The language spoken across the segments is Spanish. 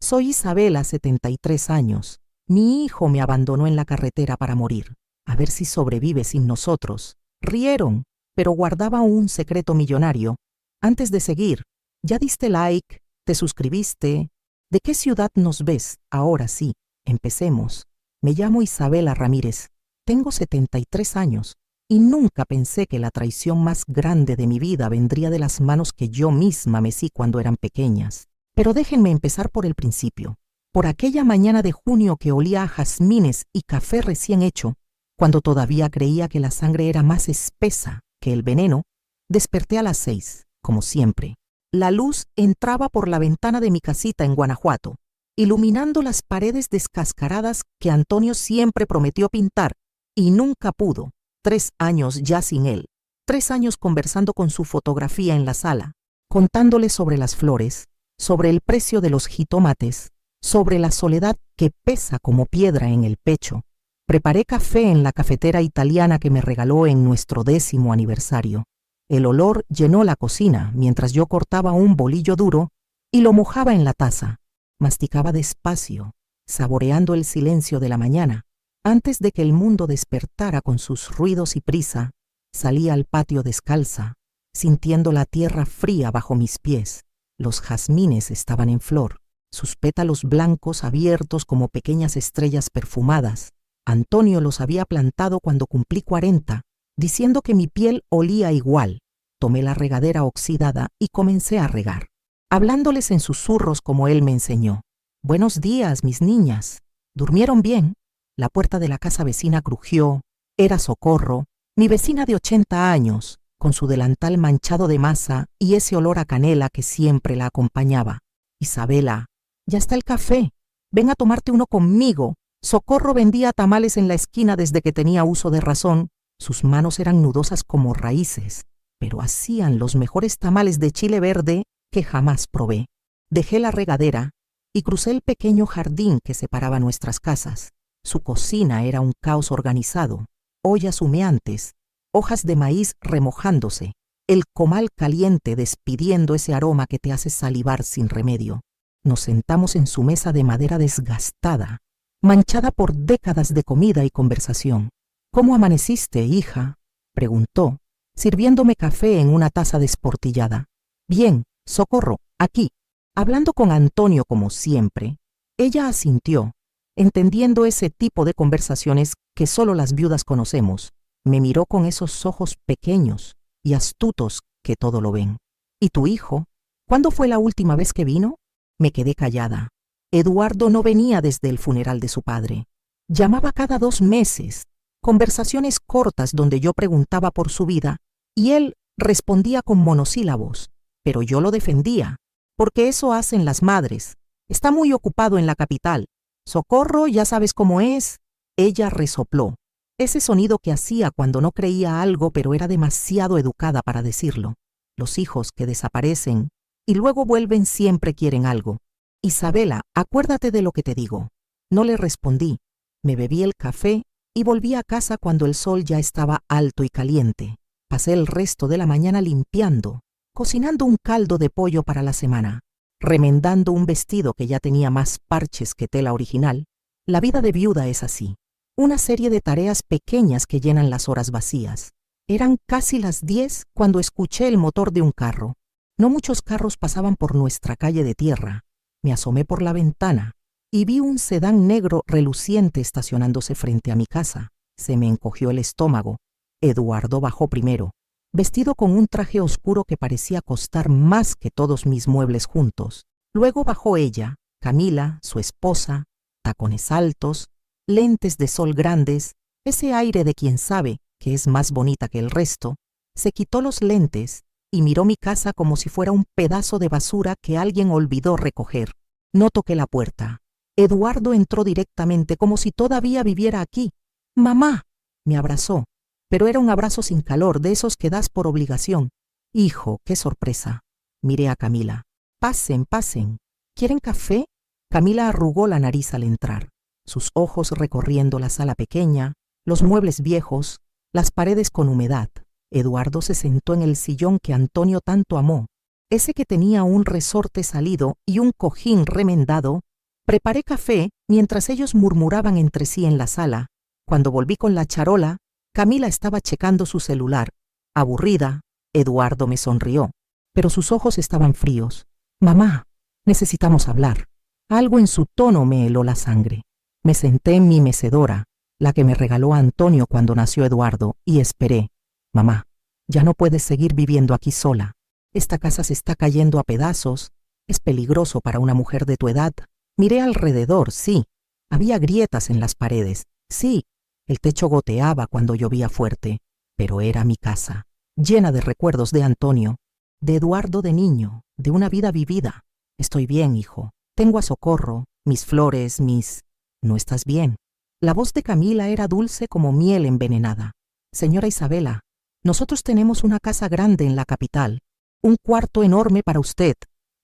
Soy Isabela, 73 años. Mi hijo me abandonó en la carretera para morir. A ver si sobrevive sin nosotros. Rieron, pero guardaba un secreto millonario. Antes de seguir, ¿ya diste like? ¿Te suscribiste? ¿De qué ciudad nos ves? Ahora sí, empecemos. Me llamo Isabela Ramírez. Tengo 73 años y nunca pensé que la traición más grande de mi vida vendría de las manos que yo misma mecí cuando eran pequeñas. Pero déjenme empezar por el principio. Por aquella mañana de junio que olía a jazmines y café recién hecho, cuando todavía creía que la sangre era más espesa que el veneno, desperté a las 6, como siempre. La luz entraba por la ventana de mi casita en Guanajuato, iluminando las paredes descascaradas que Antonio siempre prometió pintar y nunca pudo. 3 años ya sin él, 3 años conversando con su fotografía en la sala, contándole sobre las flores, sobre el precio de los jitomates, sobre la soledad que pesa como piedra en el pecho. Preparé café en la cafetera italiana que me regaló en nuestro 10º aniversario. El olor llenó la cocina mientras yo cortaba un bolillo duro y lo mojaba en la taza. Masticaba despacio, saboreando el silencio de la mañana. Antes de que el mundo despertara con sus ruidos y prisa, salí al patio descalza, sintiendo la tierra fría bajo mis pies. Los jazmines estaban en flor, sus pétalos blancos abiertos como pequeñas estrellas perfumadas. Antonio los había plantado cuando cumplí 40, diciendo que mi piel olía igual. Tomé la regadera oxidada y comencé a regar, hablándoles en susurros como él me enseñó. Buenos días, mis niñas. ¿Durmieron bien? La puerta de la casa vecina crujió. Era Socorro, mi vecina de 80 años, con su delantal manchado de masa y ese olor a canela que siempre la acompañaba. Isabela, ya está el café. Ven a tomarte uno conmigo. Socorro vendía tamales en la esquina desde que tenía uso de razón. Sus manos eran nudosas como raíces, pero hacían los mejores tamales de chile verde que jamás probé. Dejé la regadera y crucé el pequeño jardín que separaba nuestras casas. Su cocina era un caos organizado, ollas humeantes, hojas de maíz remojándose, el comal caliente despidiendo ese aroma que te hace salivar sin remedio. Nos sentamos en su mesa de madera desgastada, manchada por décadas de comida y conversación. ¿Cómo amaneciste, hija?, preguntó, sirviéndome café en una taza desportillada. Bien, Socorro, aquí. Hablando con Antonio como siempre, ella asintió, entendiendo ese tipo de conversaciones que solo las viudas conocemos. Me miró con esos ojos pequeños y astutos que todo lo ven. ¿Y tu hijo? ¿Cuándo fue la última vez que vino? Me quedé callada. Eduardo no venía desde el funeral de su padre. Llamaba cada 2 meses, conversaciones cortas donde yo preguntaba por su vida y él respondía con monosílabos, pero yo lo defendía, porque eso hacen las madres. Está muy ocupado en la capital. Socorro, ya sabes cómo es. Ella resopló, ese sonido que hacía cuando no creía algo pero era demasiado educada para decirlo. Los hijos que desaparecen y luego vuelven siempre quieren algo. Isabela, acuérdate de lo que te digo. No le respondí. Me bebí el café y volví a casa cuando el sol ya estaba alto y caliente. Pasé el resto de la mañana limpiando, cocinando un caldo de pollo para la semana, remendando un vestido que ya tenía más parches que tela original. La vida de viuda es así, una serie de tareas pequeñas que llenan las horas vacías. Eran casi las 10 cuando escuché el motor de un carro. No muchos carros pasaban por nuestra calle de tierra. Me asomé por la ventana y vi un sedán negro reluciente estacionándose frente a mi casa. Se me encogió el estómago. Eduardo bajó primero, vestido con un traje oscuro que parecía costar más que todos mis muebles juntos. Luego bajó ella, Camila, su esposa, tacones altos, lentes de sol grandes, ese aire de quien sabe que es más bonita que el resto. Se quitó los lentes y miró mi casa como si fuera un pedazo de basura que alguien olvidó recoger. No toqué la puerta. Eduardo entró directamente como si todavía viviera aquí. «Mamá», me abrazó, pero era un abrazo sin calor, de esos que das por obligación. «Hijo, qué sorpresa». Miré a Camila. «Pasen, pasen. ¿Quieren café?» Camila arrugó la nariz al entrar, sus ojos recorriendo la sala pequeña, los muebles viejos, las paredes con humedad. Eduardo se sentó en el sillón que Antonio tanto amó, ese que tenía un resorte salido y un cojín remendado Preparé café mientras ellos murmuraban entre sí en la sala. Cuando volví con la charola, Camila estaba checando su celular. Aburrida, Eduardo me sonrió, pero sus ojos estaban fríos. Mamá, necesitamos hablar. Algo en su tono me heló la sangre. Me senté en mi mecedora, la que me regaló Antonio cuando nació Eduardo, y esperé. Mamá, ya no puedes seguir viviendo aquí sola. Esta casa se está cayendo a pedazos. Es peligroso para una mujer de tu edad. Miré alrededor, sí. Había grietas en las paredes, sí. El techo goteaba cuando llovía fuerte, pero era mi casa, llena de recuerdos de Antonio, de Eduardo de niño, de una vida vivida. Estoy bien, hijo. Tengo a Socorro, mis flores, mis... ¿No estás bien? La voz de Camila era dulce como miel envenenada. Señora Isabela, nosotros tenemos una casa grande en la capital, un cuarto enorme para usted,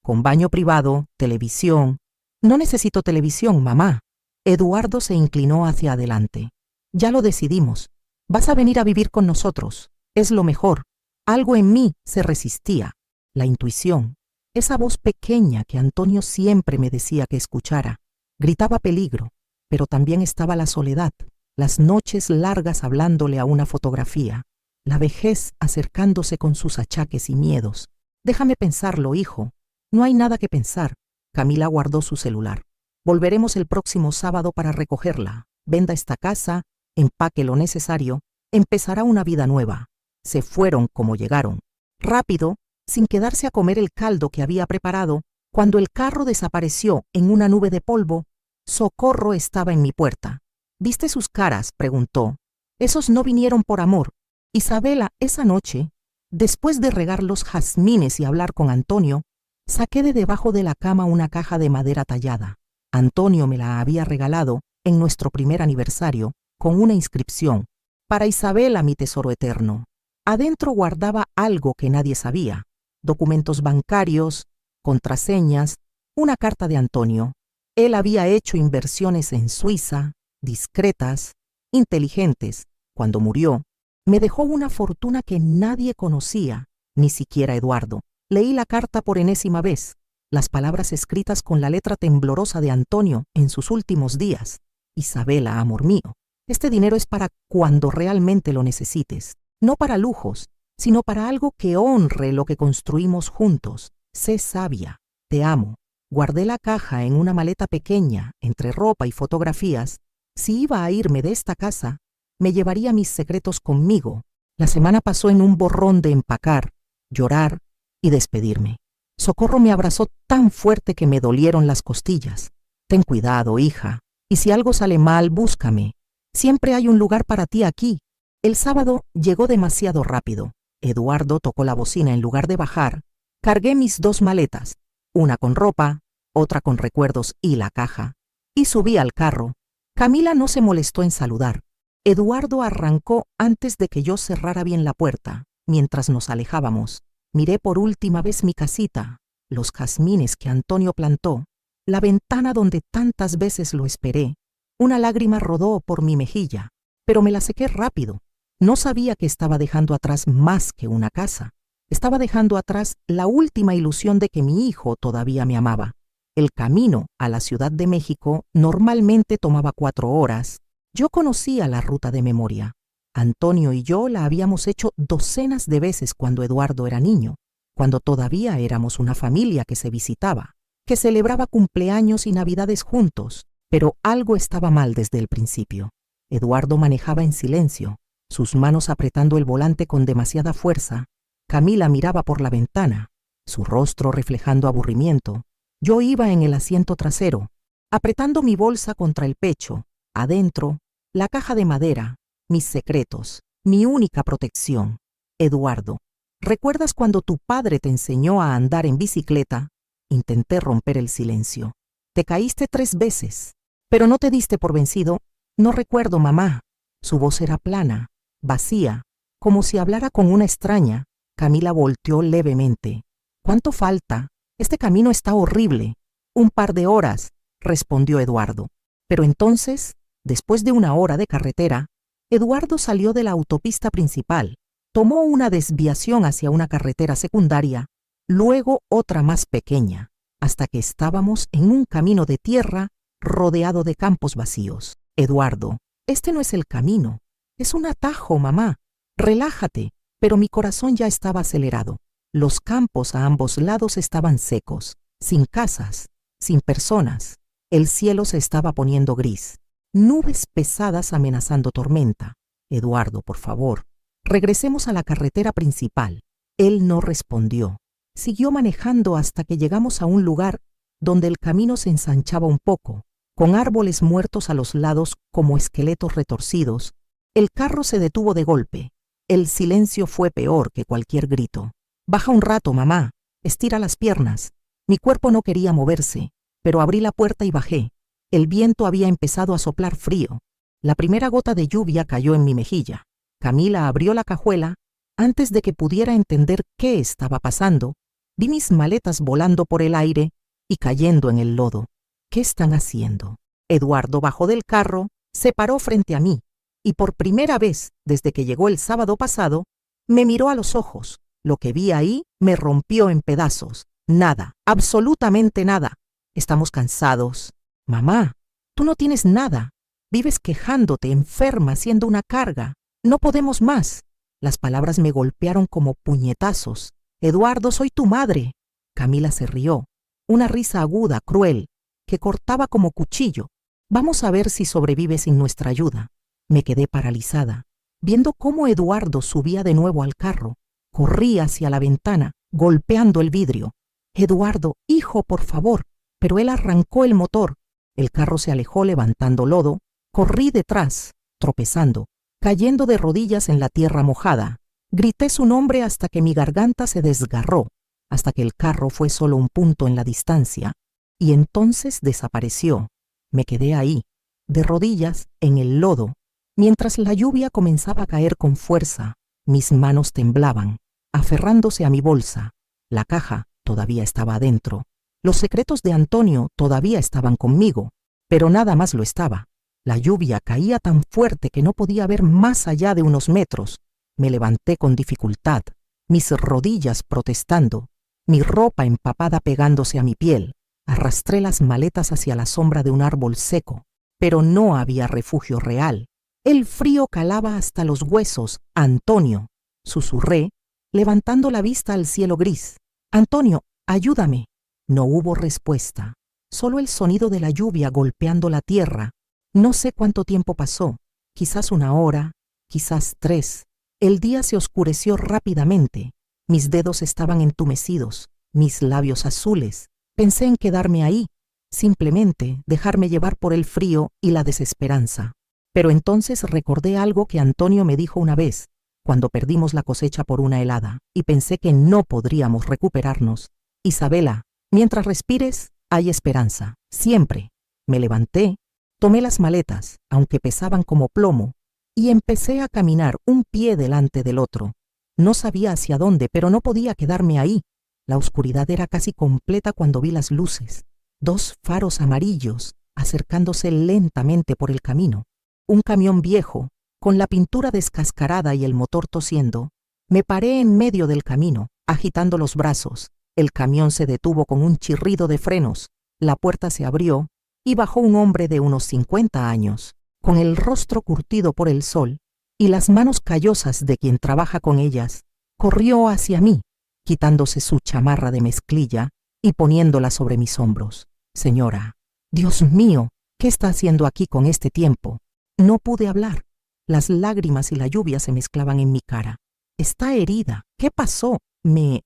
con baño privado, televisión. No necesito televisión, mamá. Eduardo se inclinó hacia adelante. Ya lo decidimos. Vas a venir a vivir con nosotros. Es lo mejor. Algo en mí se resistía. La intuición. Esa voz pequeña que Antonio siempre me decía que escuchara. Gritaba peligro, pero también estaba la soledad, las noches largas hablándole a una fotografía, la vejez acercándose con sus achaques y miedos. Déjame pensarlo, hijo. No hay nada que pensar. Camila guardó su celular. Volveremos el próximo sábado para recogerla. Venda esta casa, empaque lo necesario, empezará una vida nueva. Se fueron como llegaron, rápido, sin quedarse a comer el caldo que había preparado. Cuando el carro desapareció en una nube de polvo, Socorro estaba en mi puerta. ¿Viste sus caras?, preguntó. Esos no vinieron por amor. Isabela, esa noche, después de regar los jazmines y hablar con Antonio, saqué de debajo de la cama una caja de madera tallada. Antonio me la había regalado en nuestro primer aniversario, con una inscripción: para Isabela, mi tesoro eterno. Adentro guardaba algo que nadie sabía: documentos bancarios, contraseñas, una carta de Antonio. Él había hecho inversiones en Suiza, discretas, inteligentes. Cuando murió, me dejó una fortuna que nadie conocía, ni siquiera Eduardo. Leí la carta por enésima vez, las palabras escritas con la letra temblorosa de Antonio en sus últimos días. Isabela, amor mío, este dinero es para cuando realmente lo necesites, no para lujos, sino para algo que honre lo que construimos juntos. Sé sabia, te amo. Guardé la caja en una maleta pequeña, entre ropa y fotografías. Si iba a irme de esta casa, me llevaría mis secretos conmigo. La semana pasó en un borrón de empacar, llorar y despedirme. Socorro me abrazó tan fuerte que me dolieron las costillas. Ten cuidado, hija, y si algo sale mal, búscame. Siempre hay un lugar para ti aquí. El sábado llegó demasiado rápido. Eduardo tocó la bocina en lugar de bajar. Cargué mis 2 maletas, una con ropa, otra con recuerdos y la caja, y subí al carro. Camila no se molestó en saludar. Eduardo arrancó antes de que yo cerrara bien la puerta. Mientras nos alejábamos, miré por última vez mi casita, los jazmines que Antonio plantó, la ventana donde tantas veces lo esperé. Una lágrima rodó por mi mejilla, pero me la sequé rápido. No sabía que estaba dejando atrás más que una casa. Estaba dejando atrás la última ilusión de que mi hijo todavía me amaba. El camino a la Ciudad de México normalmente tomaba 4 horas. Yo conocía la ruta de memoria. Antonio y yo la habíamos hecho docenas de veces cuando Eduardo era niño, cuando todavía éramos una familia que se visitaba, que celebraba cumpleaños y navidades juntos, pero algo estaba mal desde el principio. Eduardo manejaba en silencio, sus manos apretando el volante con demasiada fuerza. Camila miraba por la ventana, su rostro reflejando aburrimiento. Yo iba en el asiento trasero, apretando mi bolsa contra el pecho. Adentro, la caja de madera, mis secretos, mi única protección. Eduardo, ¿recuerdas cuando tu padre te enseñó a andar en bicicleta? Intenté romper el silencio. Te caíste 3 veces, pero no te diste por vencido. No recuerdo, mamá. Su voz era plana, vacía, como si hablara con una extraña. Camila volteó levemente. ¿Cuánto falta? Este camino está horrible. 1 par de horas, respondió Eduardo. Pero entonces, después de 1 hora de carretera, Eduardo salió de la autopista principal, tomó una desviación hacia una carretera secundaria, luego otra más pequeña, hasta que estábamos en un camino de tierra rodeado de campos vacíos. Eduardo, este no es el camino. Es un atajo, mamá. Relájate. Pero mi corazón ya estaba acelerado. Los campos a ambos lados estaban secos, sin casas, sin personas. El cielo se estaba poniendo gris. Nubes pesadas amenazando tormenta. Eduardo, por favor, regresemos a la carretera principal. Él no respondió. Siguió manejando hasta que llegamos a un lugar donde el camino se ensanchaba un poco, con árboles muertos a los lados como esqueletos retorcidos. El carro se detuvo de golpe. El silencio fue peor que cualquier grito. Baja un rato, mamá. Estira las piernas. Mi cuerpo no quería moverse, pero abrí la puerta y bajé. El viento había empezado a soplar frío. La primera gota de lluvia cayó en mi mejilla. Camila abrió la cajuela. Antes de que pudiera entender qué estaba pasando, vi mis maletas volando por el aire y cayendo en el lodo. ¿Qué están haciendo? Eduardo bajó del carro, se paró frente a mí y por primera vez desde que llegó el sábado pasado, me miró a los ojos. Lo que vi ahí me rompió en pedazos. Nada, absolutamente nada. Estamos cansados. Mamá, tú no tienes nada. Vives quejándote, enferma, siendo una carga. No podemos más. Las palabras me golpearon como puñetazos. Eduardo, soy tu madre. Camila se rió. Una risa aguda, cruel, que cortaba como cuchillo. Vamos a ver si sobrevive sin nuestra ayuda. Me quedé paralizada, viendo cómo Eduardo subía de nuevo al carro. Corrí hacia la ventana, golpeando el vidrio. Eduardo, hijo, por favor. Pero él arrancó el motor. El carro se alejó levantando lodo. Corrí detrás, tropezando, cayendo de rodillas en la tierra mojada. Grité su nombre hasta que mi garganta se desgarró, hasta que el carro fue solo un punto en la distancia. Y entonces desapareció. Me quedé ahí, de rodillas, en el lodo. Mientras la lluvia comenzaba a caer con fuerza, mis manos temblaban, aferrándose a mi bolsa. La caja todavía estaba adentro. Los secretos de Antonio todavía estaban conmigo, pero nada más lo estaba. La lluvia caía tan fuerte que no podía ver más allá de unos metros. Me levanté con dificultad, mis rodillas protestando, mi ropa empapada pegándose a mi piel. Arrastré las maletas hacia la sombra de un árbol seco, pero no había refugio real. El frío calaba hasta los huesos. Antonio, susurré, levantando la vista al cielo gris. Antonio, ayúdame. No hubo respuesta, solo el sonido de la lluvia golpeando la tierra. No sé cuánto tiempo pasó, quizás 1 hora, quizás 3. El día se oscureció rápidamente. Mis dedos estaban entumecidos, mis labios azules. Pensé en quedarme ahí, simplemente dejarme llevar por el frío y la desesperanza. Pero entonces recordé algo que Antonio me dijo una vez, cuando perdimos la cosecha por una helada, y pensé que no podríamos recuperarnos. Isabela, mientras respires, hay esperanza, siempre. Me levanté, tomé las maletas, aunque pesaban como plomo, y empecé a caminar un pie delante del otro. No sabía hacia dónde, pero no podía quedarme ahí. La oscuridad era casi completa cuando vi las luces, 2 faros amarillos acercándose lentamente por el camino. Un camión viejo, con la pintura descascarada y el motor tosiendo. Me paré en medio del camino, agitando los brazos. El camión se detuvo con un chirrido de frenos. La puerta se abrió y bajó un hombre de unos 50 años, con el rostro curtido por el sol y las manos callosas de quien trabaja con ellas. Corrió hacia mí, quitándose su chamarra de mezclilla y poniéndola sobre mis hombros. Señora, Dios mío, ¿qué está haciendo aquí con este tiempo? No pude hablar. Las lágrimas y la lluvia se mezclaban en mi cara. Está herida. ¿Qué pasó? Me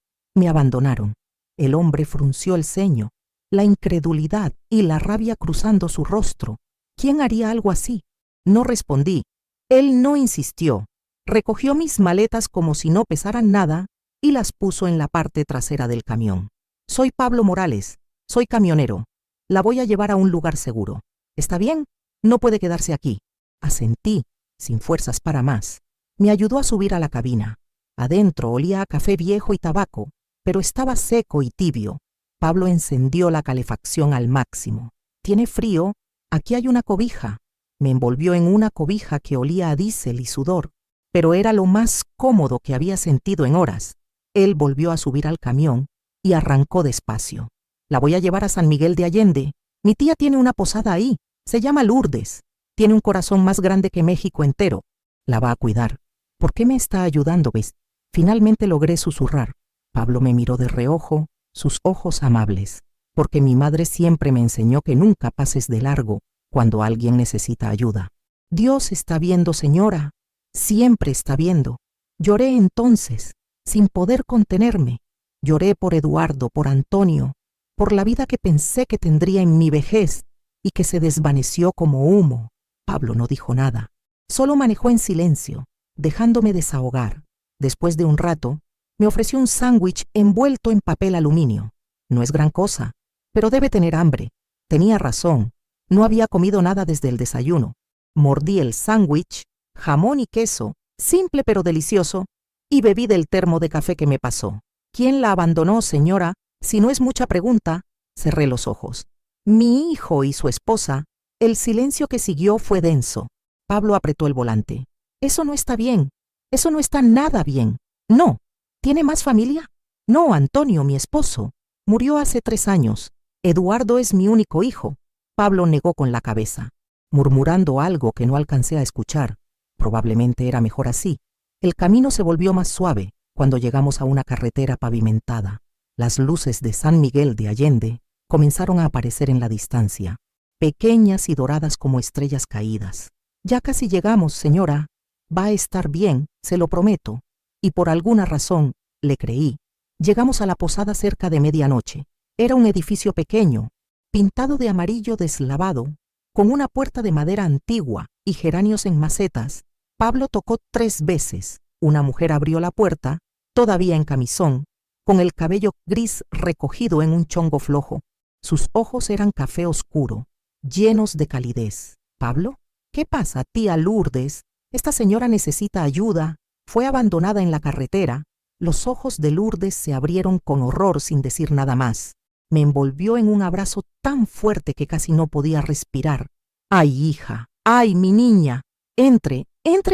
abandonaron. El hombre frunció el ceño, la incredulidad y la rabia cruzando su rostro. ¿Quién haría algo así? No respondí. Él no insistió. Recogió mis maletas como si no pesaran nada y las puso en la parte trasera del camión. Soy Pablo Morales. Soy camionero. La voy a llevar a un lugar seguro. ¿Está bien? No puede quedarse aquí. Asentí, sin fuerzas para más. Me ayudó a subir a la cabina. Adentro olía a café viejo y tabaco, pero estaba seco y tibio. Pablo encendió la calefacción al máximo. ¿Tiene frío? Aquí hay una cobija. Me envolvió en una cobija que olía a diésel y sudor, pero era lo más cómodo que había sentido en horas. Él volvió a subir al camión y arrancó despacio. La voy a llevar a San Miguel de Allende. Mi tía tiene una posada ahí. Se llama Lourdes. Tiene un corazón más grande que México entero. La va a cuidar. ¿Por qué me está ayudando, ves? Finalmente logré susurrar. Pablo me miró de reojo, sus ojos amables, porque mi madre siempre me enseñó que nunca pases de largo cuando alguien necesita ayuda. Dios está viendo, señora. Siempre está viendo. Lloré entonces, sin poder contenerme. Lloré por Eduardo, por Antonio, por la vida que pensé que tendría en mi vejez y que se desvaneció como humo. Pablo no dijo nada. Solo manejó en silencio, dejándome desahogar. Después de un rato, me ofreció un sándwich envuelto en papel aluminio. No es gran cosa, pero debe tener hambre. Tenía razón. No había comido nada desde el desayuno. Mordí el sándwich, jamón y queso, simple pero delicioso, y bebí del termo de café que me pasó. ¿Quién la abandonó, señora? Si no es mucha pregunta, cerré los ojos. Mi hijo y su esposa. El silencio que siguió fue denso. Pablo apretó el volante. Eso no está bien. Eso no está nada bien. No. ¿Tiene más familia? No, Antonio, mi esposo. Murió hace 3 años. Eduardo es mi único hijo. Pablo negó con la cabeza, murmurando algo que no alcancé a escuchar. Probablemente era mejor así. El camino se volvió más suave cuando llegamos a una carretera pavimentada. Las luces de San Miguel de Allende comenzaron a aparecer en la distancia, pequeñas y doradas como estrellas caídas. Ya casi llegamos, señora. Va a estar bien, se lo prometo. Y por alguna razón, le creí. Llegamos a la posada cerca de medianoche. Era un edificio pequeño, pintado de amarillo deslavado, con una puerta de madera antigua y geranios en macetas. Pablo tocó 3 veces. Una mujer abrió la puerta, todavía en camisón, con el cabello gris recogido en un chongo flojo. Sus ojos eran café oscuro, llenos de calidez. ¿Pablo? ¿Qué pasa, tía Lourdes? Esta señora necesita ayuda. Fue abandonada en la carretera. Los ojos de Lourdes se abrieron con horror sin decir nada más. Me envolvió en un abrazo tan fuerte que casi no podía respirar. ¡Ay, hija! ¡Ay, mi niña! Entre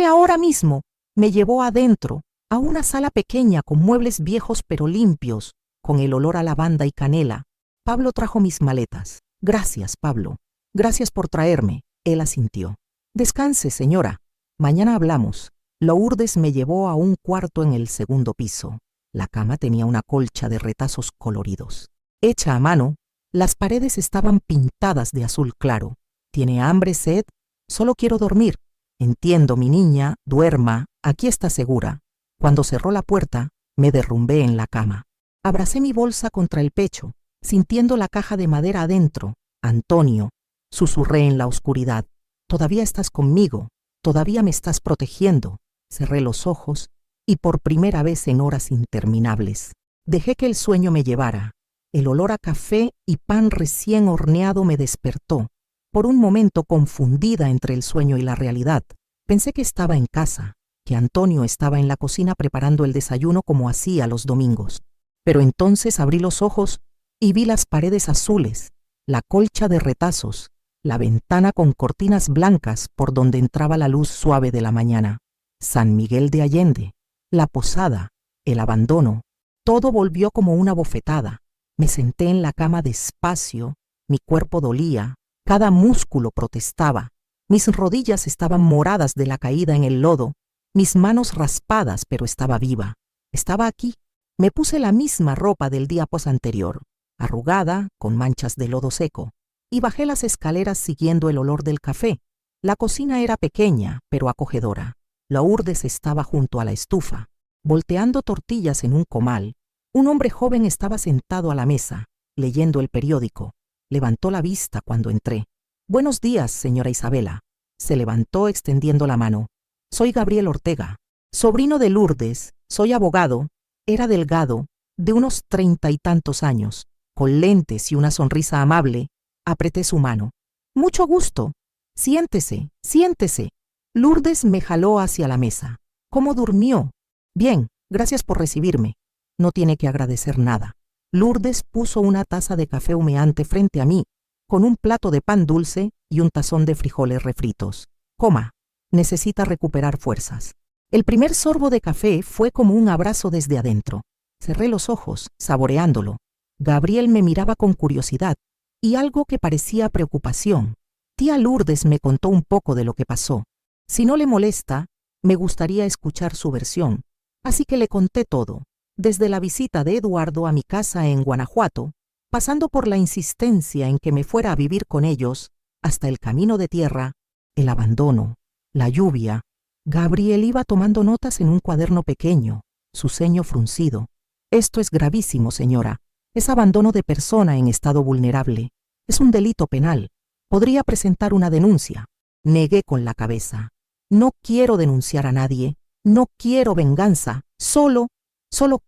ahora mismo. Me llevó adentro, a una sala pequeña con muebles viejos pero limpios, con el olor a lavanda y canela. Pablo trajo mis maletas. Gracias, Pablo. Gracias por traerme. Él asintió. Descanse, señora. Mañana hablamos. Lourdes me llevó a un cuarto en el segundo piso. La cama tenía una colcha de retazos coloridos. Hecha a mano, las paredes estaban pintadas de azul claro. ¿Tiene hambre, sed? Solo quiero dormir. Entiendo, mi niña, duerma, aquí está segura. Cuando cerró la puerta, me derrumbé en la cama. Abracé mi bolsa contra el pecho, sintiendo la caja de madera adentro. Antonio, susurré en la oscuridad. Todavía estás conmigo, todavía me estás protegiendo. Cerré los ojos y por primera vez en horas interminables, dejé que el sueño me llevara. El olor a café y pan recién horneado me despertó. Por un momento, confundida entre el sueño y la realidad, pensé que estaba en casa, que Antonio estaba en la cocina preparando el desayuno como hacía los domingos. Pero entonces abrí los ojos y vi las paredes azules, la colcha de retazos, la ventana con cortinas blancas por donde entraba la luz suave de la mañana. San Miguel de Allende, la posada, el abandono, todo volvió como una bofetada. Me senté en la cama despacio, mi cuerpo dolía, cada músculo protestaba, mis rodillas estaban moradas de la caída en el lodo, mis manos raspadas, pero estaba viva. Estaba aquí. Me puse la misma ropa del día posanterior, arrugada, con manchas de lodo seco, y bajé las escaleras siguiendo el olor del café. La cocina era pequeña, pero acogedora. Lourdes estaba junto a la estufa, volteando tortillas en un comal. Un hombre joven estaba sentado a la mesa, leyendo el periódico. Levantó la vista cuando entré. «Buenos días, señora Isabela». Se levantó extendiendo la mano. «Soy Gabriel Ortega, sobrino de Lourdes. Soy abogado». Era delgado, de unos 30 y tantos años, con lentes y una sonrisa amable. Apreté su mano. «Mucho gusto. Siéntese, siéntese». Lourdes me jaló hacia la mesa. «¿Cómo durmió?» «Bien, gracias por recibirme». «No tiene que agradecer nada». Lourdes puso una taza de café humeante frente a mí, con un plato de pan dulce y un tazón de frijoles refritos. «Coma, necesita recuperar fuerzas». El primer sorbo de café fue como un abrazo desde adentro. Cerré los ojos, saboreándolo. Gabriel me miraba con curiosidad. y algo que parecía preocupación. Tía Lourdes me contó un poco de lo que pasó. Si no le molesta, me gustaría escuchar su versión, así que le conté todo, desde la visita de Eduardo a mi casa en Guanajuato, pasando por la insistencia en que me fuera a vivir con ellos, hasta el camino de tierra, el abandono, la lluvia. Gabriel iba tomando notas en un cuaderno pequeño, su ceño fruncido. Esto es gravísimo, señora. Es abandono de persona en estado vulnerable. Es un delito penal. Podría presentar una denuncia. Negué con la cabeza. No quiero denunciar a nadie. No quiero venganza. Solo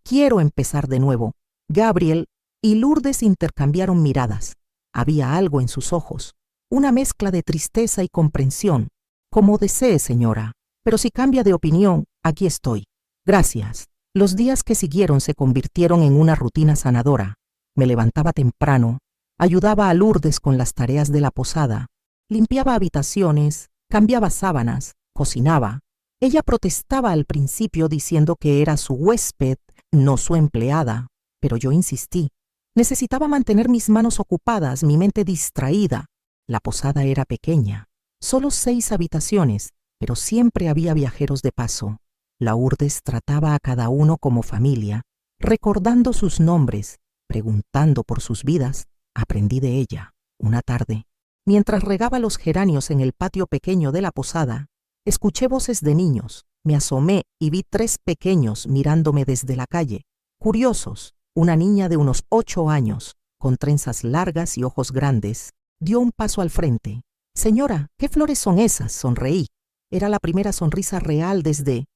quiero empezar de nuevo. Gabriel y Lourdes intercambiaron miradas. Había algo en sus ojos, una mezcla de tristeza y comprensión. Como desee, señora, pero si cambia de opinión, aquí estoy. Gracias. Los días que siguieron se convirtieron en una rutina sanadora. Me levantaba temprano, ayudaba a Lourdes con las tareas de la posada, limpiaba habitaciones, cambiaba sábanas, cocinaba. Ella protestaba al principio diciendo que era su huésped, no su empleada, pero yo insistí. Necesitaba mantener mis manos ocupadas, mi mente distraída. La posada era pequeña, solo 6 habitaciones, pero siempre había viajeros de paso. Lourdes trataba a cada uno como familia, recordando sus nombres, preguntando por sus vidas. Aprendí de ella. Una tarde, mientras regaba los geranios en el patio pequeño de la posada, escuché voces de niños. Me asomé y vi 3 pequeños mirándome desde la calle, curiosos. Una niña de unos 8 años, con trenzas largas y ojos grandes, dio un paso al frente. Señora, ¿qué flores son esas? Sonreí. Era la primera sonrisa real desde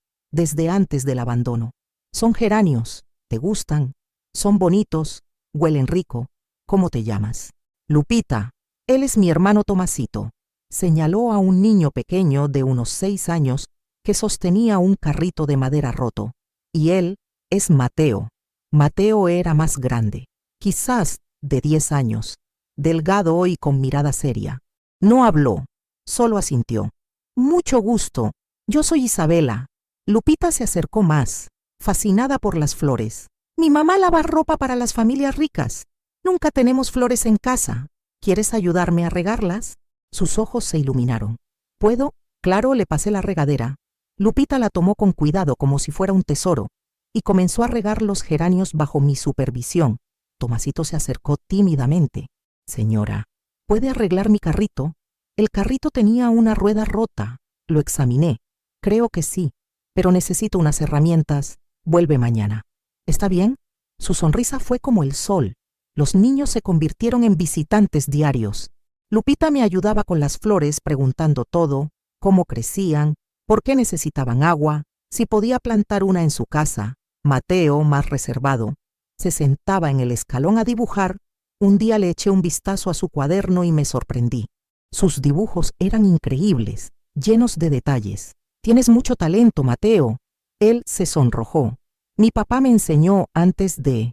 antes del abandono. Son geranios. ¿Te gustan? Son bonitos. Huelen rico. ¿Cómo te llamas? Lupita. Él es mi hermano Tomasito. Señaló a un niño pequeño de unos 6 años que sostenía un carrito de madera roto. Y él es Mateo. Mateo era más grande, quizás de 10 años, delgado y con mirada seria. No habló, solo asintió. Mucho gusto, yo soy Isabela. Lupita se acercó más, fascinada por las flores. Mi mamá lava ropa para las familias ricas. Nunca tenemos flores en casa. ¿Quieres ayudarme a regarlas? Sus ojos se iluminaron. ¿Puedo? Claro, le pasé la regadera. Lupita la tomó con cuidado como si fuera un tesoro y comenzó a regar los geranios bajo mi supervisión. Tomasito se acercó tímidamente. Señora, ¿puede arreglar mi carrito? El carrito tenía una rueda rota. Lo examiné. Creo que sí, pero necesito unas herramientas. Vuelve mañana. ¿Está bien? Su sonrisa fue como el sol. Los niños se convirtieron en visitantes diarios. Lupita me ayudaba con las flores preguntando todo, cómo crecían, por qué necesitaban agua, si podía plantar una en su casa. Mateo, más reservado, se sentaba en el escalón a dibujar. Un día le eché un vistazo a su cuaderno y me sorprendí. Sus dibujos eran increíbles, llenos de detalles. Tienes mucho talento, Mateo. Él se sonrojó. Mi papá me enseñó antes de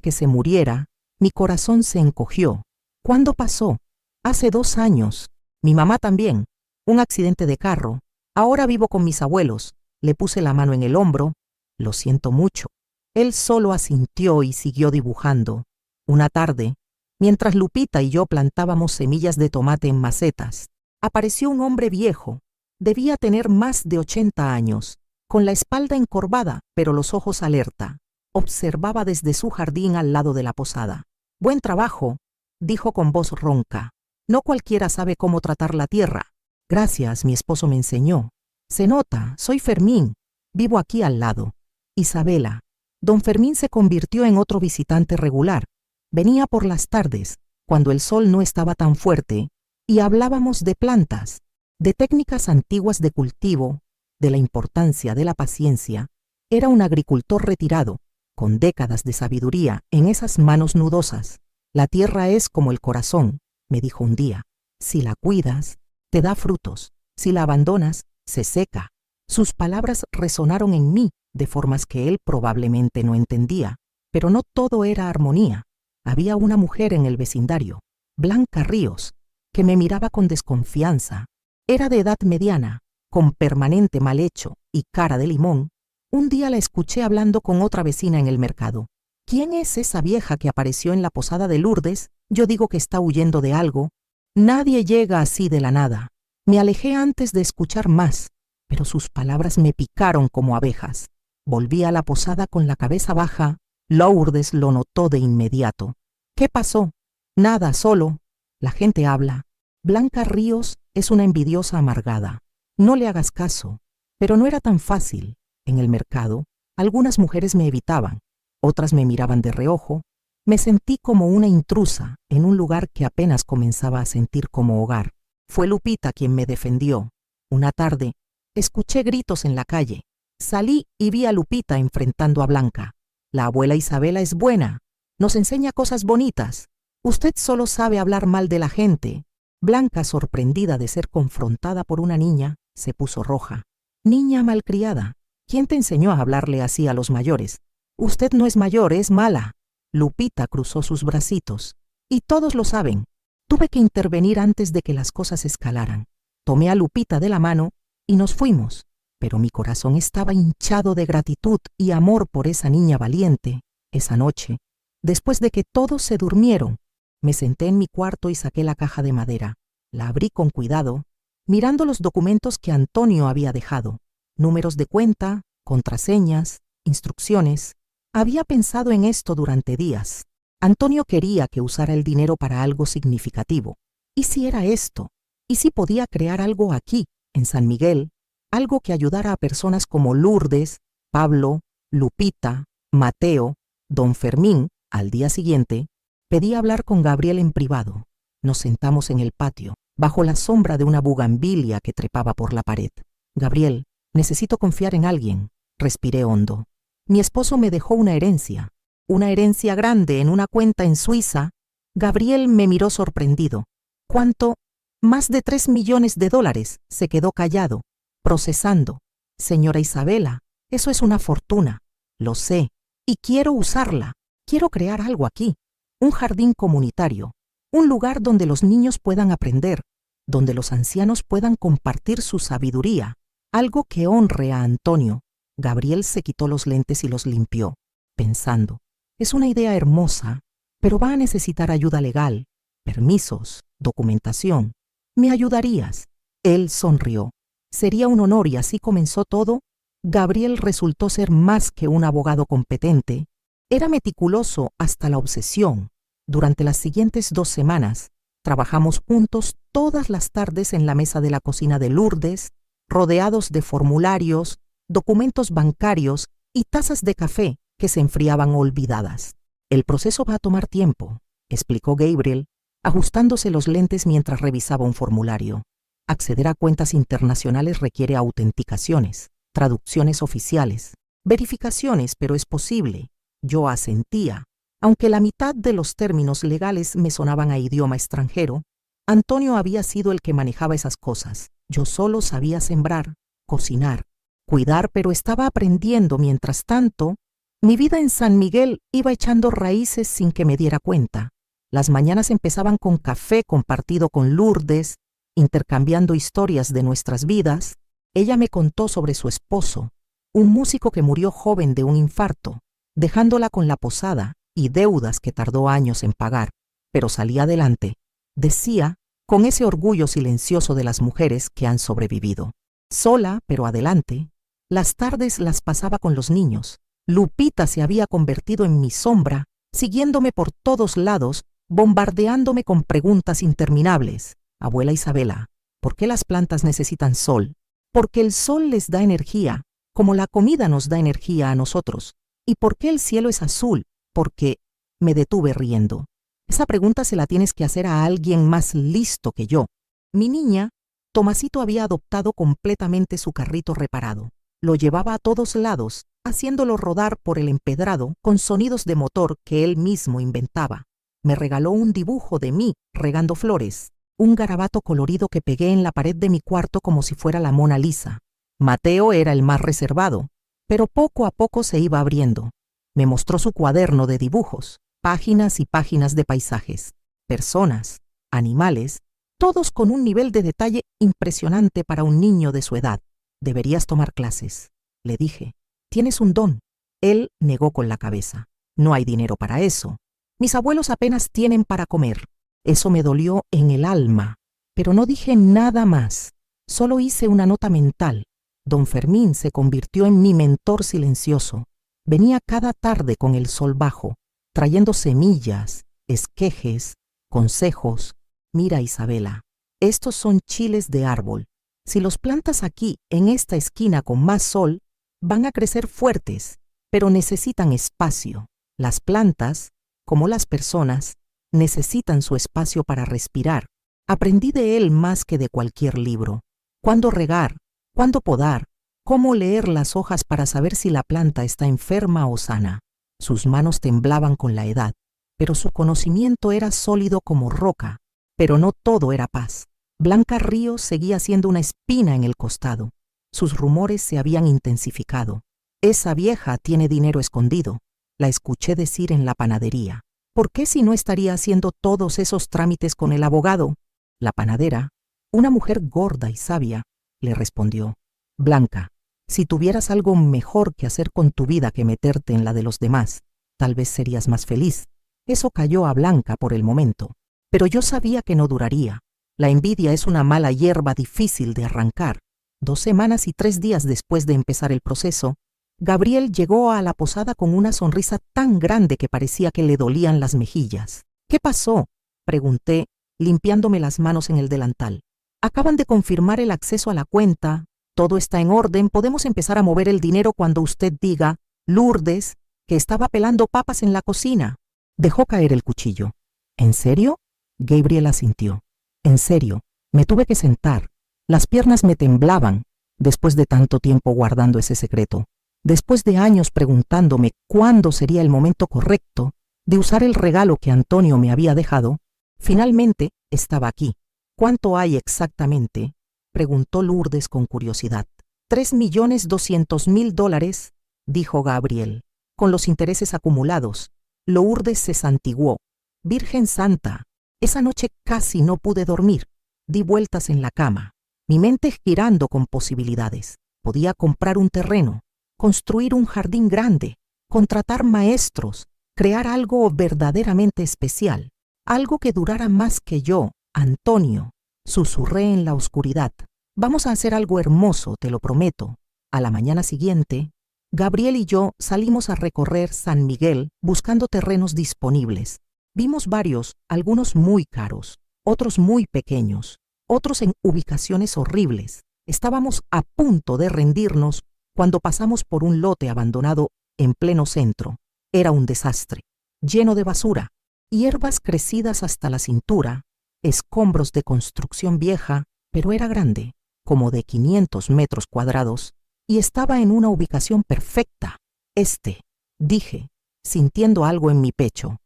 que se muriera. Mi corazón se encogió. ¿Cuándo pasó? Hace 2 años. Mi mamá también. Un accidente de carro. Ahora vivo con mis abuelos. Le puse la mano en el hombro. Lo siento mucho. Él solo asintió y siguió dibujando. Una tarde, mientras Lupita y yo plantábamos semillas de tomate en macetas, apareció un hombre viejo. Debía tener más de 80 años, con la espalda encorvada, pero los ojos alerta. Observaba desde su jardín al lado de la posada. Buen trabajo, dijo con voz ronca. No cualquiera sabe cómo tratar la tierra. Gracias, mi esposo me enseñó. Se nota, soy Fermín. Vivo aquí al lado. Isabela. Don Fermín se convirtió en otro visitante regular. Venía por las tardes, cuando el sol no estaba tan fuerte, y hablábamos de plantas, de técnicas antiguas de cultivo, de la importancia de la paciencia. Era un agricultor retirado, con décadas de sabiduría en esas manos nudosas. La tierra es como el corazón, me dijo un día. Si la cuidas, te da frutos. Si la abandonas, se seca. Sus palabras resonaron en mí de formas que él probablemente no entendía, pero no todo era armonía. Había una mujer en el vecindario, Blanca Ríos, que me miraba con desconfianza. Era de edad mediana, con permanente mal hecho y cara de limón. Un día la escuché hablando con otra vecina en el mercado. ¿Quién es esa vieja que apareció en la posada de Lourdes? Yo digo que está huyendo de algo. Nadie llega así de la nada. Me alejé antes de escuchar más, pero sus palabras me picaron como abejas. Volví a la posada con la cabeza baja. Lourdes lo notó de inmediato. ¿Qué pasó? Nada, solo. La gente habla. Blanca Ríos es una envidiosa amargada. No le hagas caso. Pero no era tan fácil. En el mercado, algunas mujeres me evitaban, otras me miraban de reojo. Me sentí como una intrusa en un lugar que apenas comenzaba a sentir como hogar. Fue Lupita quien me defendió. Una tarde, escuché gritos en la calle. Salí y vi a Lupita enfrentando a Blanca. La abuela Isabela es buena. Nos enseña cosas bonitas. Usted solo sabe hablar mal de la gente. Blanca, sorprendida de ser confrontada por una niña, se puso roja. Niña malcriada, ¿quién te enseñó a hablarle así a los mayores? Usted no es mayor, es mala. Lupita cruzó sus bracitos. Y todos lo saben. Tuve que intervenir antes de que las cosas escalaran. Tomé a Lupita de la mano y nos fuimos. Pero mi corazón estaba hinchado de gratitud y amor por esa niña valiente. Esa noche, después de que todos se durmieron, me senté en mi cuarto y saqué la caja de madera. La abrí con cuidado, mirando los documentos que Antonio había dejado. Números de cuenta, contraseñas, instrucciones. Había pensado en esto durante días. Antonio quería que usara el dinero para algo significativo. ¿Y si era esto? ¿Y si podía crear algo aquí, en San Miguel? Algo que ayudara a personas como Lourdes, Pablo, Lupita, Mateo, don Fermín. Al día siguiente, pedí hablar con Gabriel en privado. Nos sentamos en el patio, bajo la sombra de una bugambilia que trepaba por la pared. Gabriel, necesito confiar en alguien. Respiré hondo. Mi esposo me dejó una herencia grande en una cuenta en Suiza. Gabriel me miró sorprendido. ¿Cuánto? Más de $3 millones. Se quedó callado, procesando. Señora Isabela, eso es una fortuna. Lo sé, y quiero usarla. Quiero crear algo aquí. Un jardín comunitario. Un lugar donde los niños puedan aprender, donde los ancianos puedan compartir su sabiduría. Algo que honre a Antonio. Gabriel se quitó los lentes y los limpió, pensando. Es una idea hermosa, pero va a necesitar ayuda legal, permisos, documentación. ¿Me ayudarías? Él sonrió. Sería un honor y así comenzó todo. Gabriel resultó ser más que un abogado competente. Era meticuloso hasta la obsesión. Durante las siguientes 2 semanas, trabajamos juntos todas las tardes en la mesa de la cocina de Lourdes, rodeados de formularios, documentos bancarios y tazas de café que se enfriaban olvidadas. El proceso va a tomar tiempo, explicó Gabriel, ajustándose los lentes mientras revisaba un formulario. Acceder a cuentas internacionales requiere autenticaciones, traducciones oficiales, verificaciones, pero es posible. Yo asentía. Aunque la mitad de los términos legales me sonaban a idioma extranjero, Antonio había sido el que manejaba esas cosas. Yo solo sabía sembrar, cocinar, cuidar, pero estaba aprendiendo. Mientras tanto, mi vida en San Miguel iba echando raíces sin que me diera cuenta. Las mañanas empezaban con café compartido con Lourdes, intercambiando historias de nuestras vidas. Ella me contó sobre su esposo, un músico que murió joven de un infarto, dejándola con la posada y deudas que tardó años en pagar, pero salía adelante, decía, con ese orgullo silencioso de las mujeres que han sobrevivido. Sola, pero adelante. Las tardes las pasaba con los niños. Lupita se había convertido en mi sombra, siguiéndome por todos lados, bombardeándome con preguntas interminables. Abuela Isabela, ¿por qué las plantas necesitan sol? Porque el sol les da energía, como la comida nos da energía a nosotros. ¿Y por qué el cielo es azul? Porque me detuve riendo. Esa pregunta se la tienes que hacer a alguien más listo que yo. Mi niña, Tomasito, había adoptado completamente su carrito reparado. Lo llevaba a todos lados, haciéndolo rodar por el empedrado con sonidos de motor que él mismo inventaba. Me regaló un dibujo de mí regando flores, un garabato colorido que pegué en la pared de mi cuarto como si fuera la Mona Lisa. Mateo era el más reservado, pero poco a poco se iba abriendo. Me mostró su cuaderno de dibujos, páginas y páginas de paisajes, personas, animales, todos con un nivel de detalle impresionante para un niño de su edad. Deberías tomar clases, le dije. Tienes un don. Él negó con la cabeza. No hay dinero para eso. Mis abuelos apenas tienen para comer. Eso me dolió en el alma, pero no dije nada más. Solo hice una nota mental. Don Fermín se convirtió en mi mentor silencioso. Venía cada tarde con el sol bajo, trayendo semillas, esquejes, consejos. Mira, Isabela, estos son chiles de árbol. Si los plantas aquí, en esta esquina con más sol, van a crecer fuertes, pero necesitan espacio. Las plantas, como las personas, necesitan su espacio para respirar. Aprendí de él más que de cualquier libro. Cuándo regar, cuándo podar, cómo leer las hojas para saber si la planta está enferma o sana. Sus manos temblaban con la edad, pero su conocimiento era sólido como roca. Pero no todo era paz. Blanca Ríos seguía siendo una espina en el costado. Sus rumores se habían intensificado. Esa vieja tiene dinero escondido, la escuché decir en la panadería. ¿Por qué si no estaría haciendo todos esos trámites con el abogado? La panadera, una mujer gorda y sabia, le respondió: Blanca, si tuvieras algo mejor que hacer con tu vida que meterte en la de los demás, tal vez serías más feliz. Eso cayó a Blanca por el momento, pero yo sabía que no duraría. La envidia es una mala hierba difícil de arrancar. 2 semanas y 3 días después de empezar el proceso, Gabriel llegó a la posada con una sonrisa tan grande que parecía que le dolían las mejillas. ¿Qué pasó?, pregunté, limpiándome las manos en el delantal. Acaban de confirmar el acceso a la cuenta. Todo está en orden. Podemos empezar a mover el dinero cuando usted diga, Lourdes, que estaba pelando papas en la cocina. Dejó caer el cuchillo. ¿En serio? Gabriel asintió. En serio, me tuve que sentar. Las piernas me temblaban, después de tanto tiempo guardando ese secreto. Después de años preguntándome cuándo sería el momento correcto de usar el regalo que Antonio me había dejado, finalmente estaba aquí. ¿Cuánto hay exactamente?, preguntó Lourdes con curiosidad. $3.200.000, dijo Gabriel, con los intereses acumulados. Lourdes se santiguó. Virgen Santa, esa noche casi no pude dormir. Di vueltas en la cama, mi mente girando con posibilidades. Podía comprar un terreno, construir un jardín grande, contratar maestros, crear algo verdaderamente especial, algo que durara más que yo, Antonio. Susurré en la oscuridad. Vamos a hacer algo hermoso, te lo prometo. A la mañana siguiente, Gabriel y yo salimos a recorrer San Miguel buscando terrenos disponibles. Vimos varios, algunos muy caros, otros muy pequeños, otros en ubicaciones horribles. Estábamos a punto de rendirnos cuando pasamos por un lote abandonado en pleno centro. Era un desastre, lleno de basura, hierbas crecidas hasta la cintura, escombros de construcción vieja, pero era grande, como de 500 metros cuadrados, y estaba en una ubicación perfecta. Dije, sintiendo algo en mi pecho.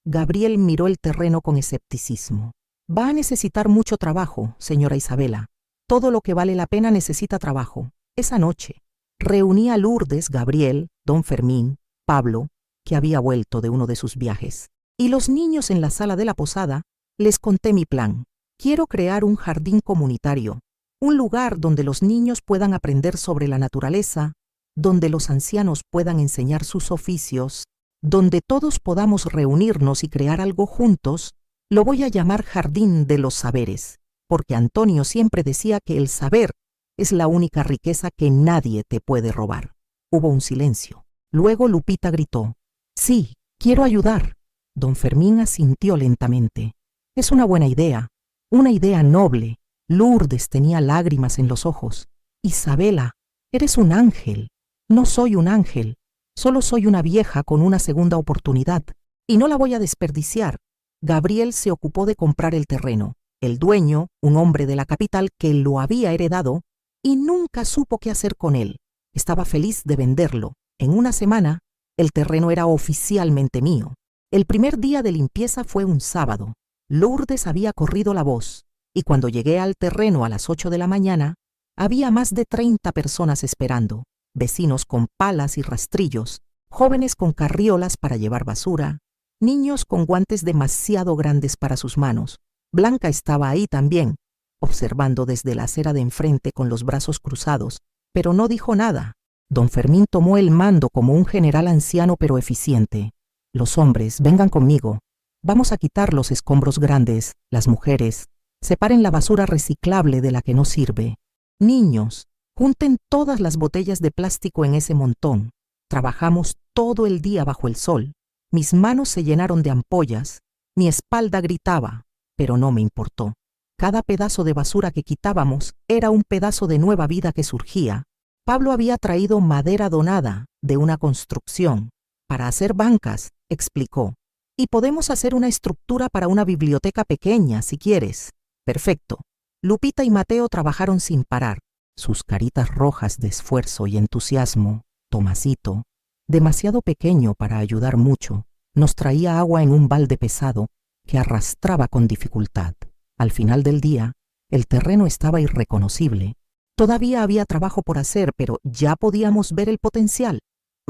Gabriel miró el terreno con escepticismo. Va a necesitar mucho trabajo, señora Isabela. Todo lo que vale la pena necesita trabajo. Esa noche, reuní a Lourdes, Gabriel, don Fermín, Pablo, que había vuelto de uno de sus viajes, y los niños en la sala de la posada. Les conté mi plan. Quiero crear un jardín comunitario, un lugar donde los niños puedan aprender sobre la naturaleza, donde los ancianos puedan enseñar sus oficios, donde todos podamos reunirnos y crear algo juntos. Lo voy a llamar Jardín de los Saberes, porque Antonio siempre decía que el saber es la única riqueza que nadie te puede robar. Hubo un silencio. Luego Lupita gritó: Sí, quiero ayudar. Don Fermín asintió lentamente. Es una buena idea, una idea noble. Lourdes tenía lágrimas en los ojos. Isabela, eres un ángel. No soy un ángel, solo soy una vieja con una segunda oportunidad, y no la voy a desperdiciar. Gabriel se ocupó de comprar el terreno. El dueño, un hombre de la capital que lo había heredado, y nunca supo qué hacer con él. Estaba feliz de venderlo. En una semana, el terreno era oficialmente mío. El primer día de limpieza fue un sábado. Lourdes había corrido la voz, y cuando llegué al terreno a las 8 de la mañana, había más de 30 personas esperando, vecinos con palas y rastrillos, jóvenes con carriolas para llevar basura, niños con guantes demasiado grandes para sus manos. Blanca estaba ahí también, observando desde la acera de enfrente con los brazos cruzados, pero no dijo nada. Don Fermín tomó el mando como un general anciano pero eficiente. Los hombres, vengan conmigo. Vamos a quitar los escombros grandes. Las mujeres, separen la basura reciclable de la que no sirve. Niños, junten todas las botellas de plástico en ese montón. Trabajamos todo el día bajo el sol. Mis manos se llenaron de ampollas. Mi espalda gritaba, pero no me importó. Cada pedazo de basura que quitábamos era un pedazo de nueva vida que surgía. Pablo había traído madera donada de una construcción para hacer bancas, explicó. Y podemos hacer una estructura para una biblioteca pequeña, si quieres. Perfecto. Lupita y Mateo trabajaron sin parar. Sus caritas rojas de esfuerzo y entusiasmo. Tomasito, demasiado pequeño para ayudar mucho, nos traía agua en un balde pesado que arrastraba con dificultad. Al final del día, el terreno estaba irreconocible. Todavía había trabajo por hacer, pero ya podíamos ver el potencial.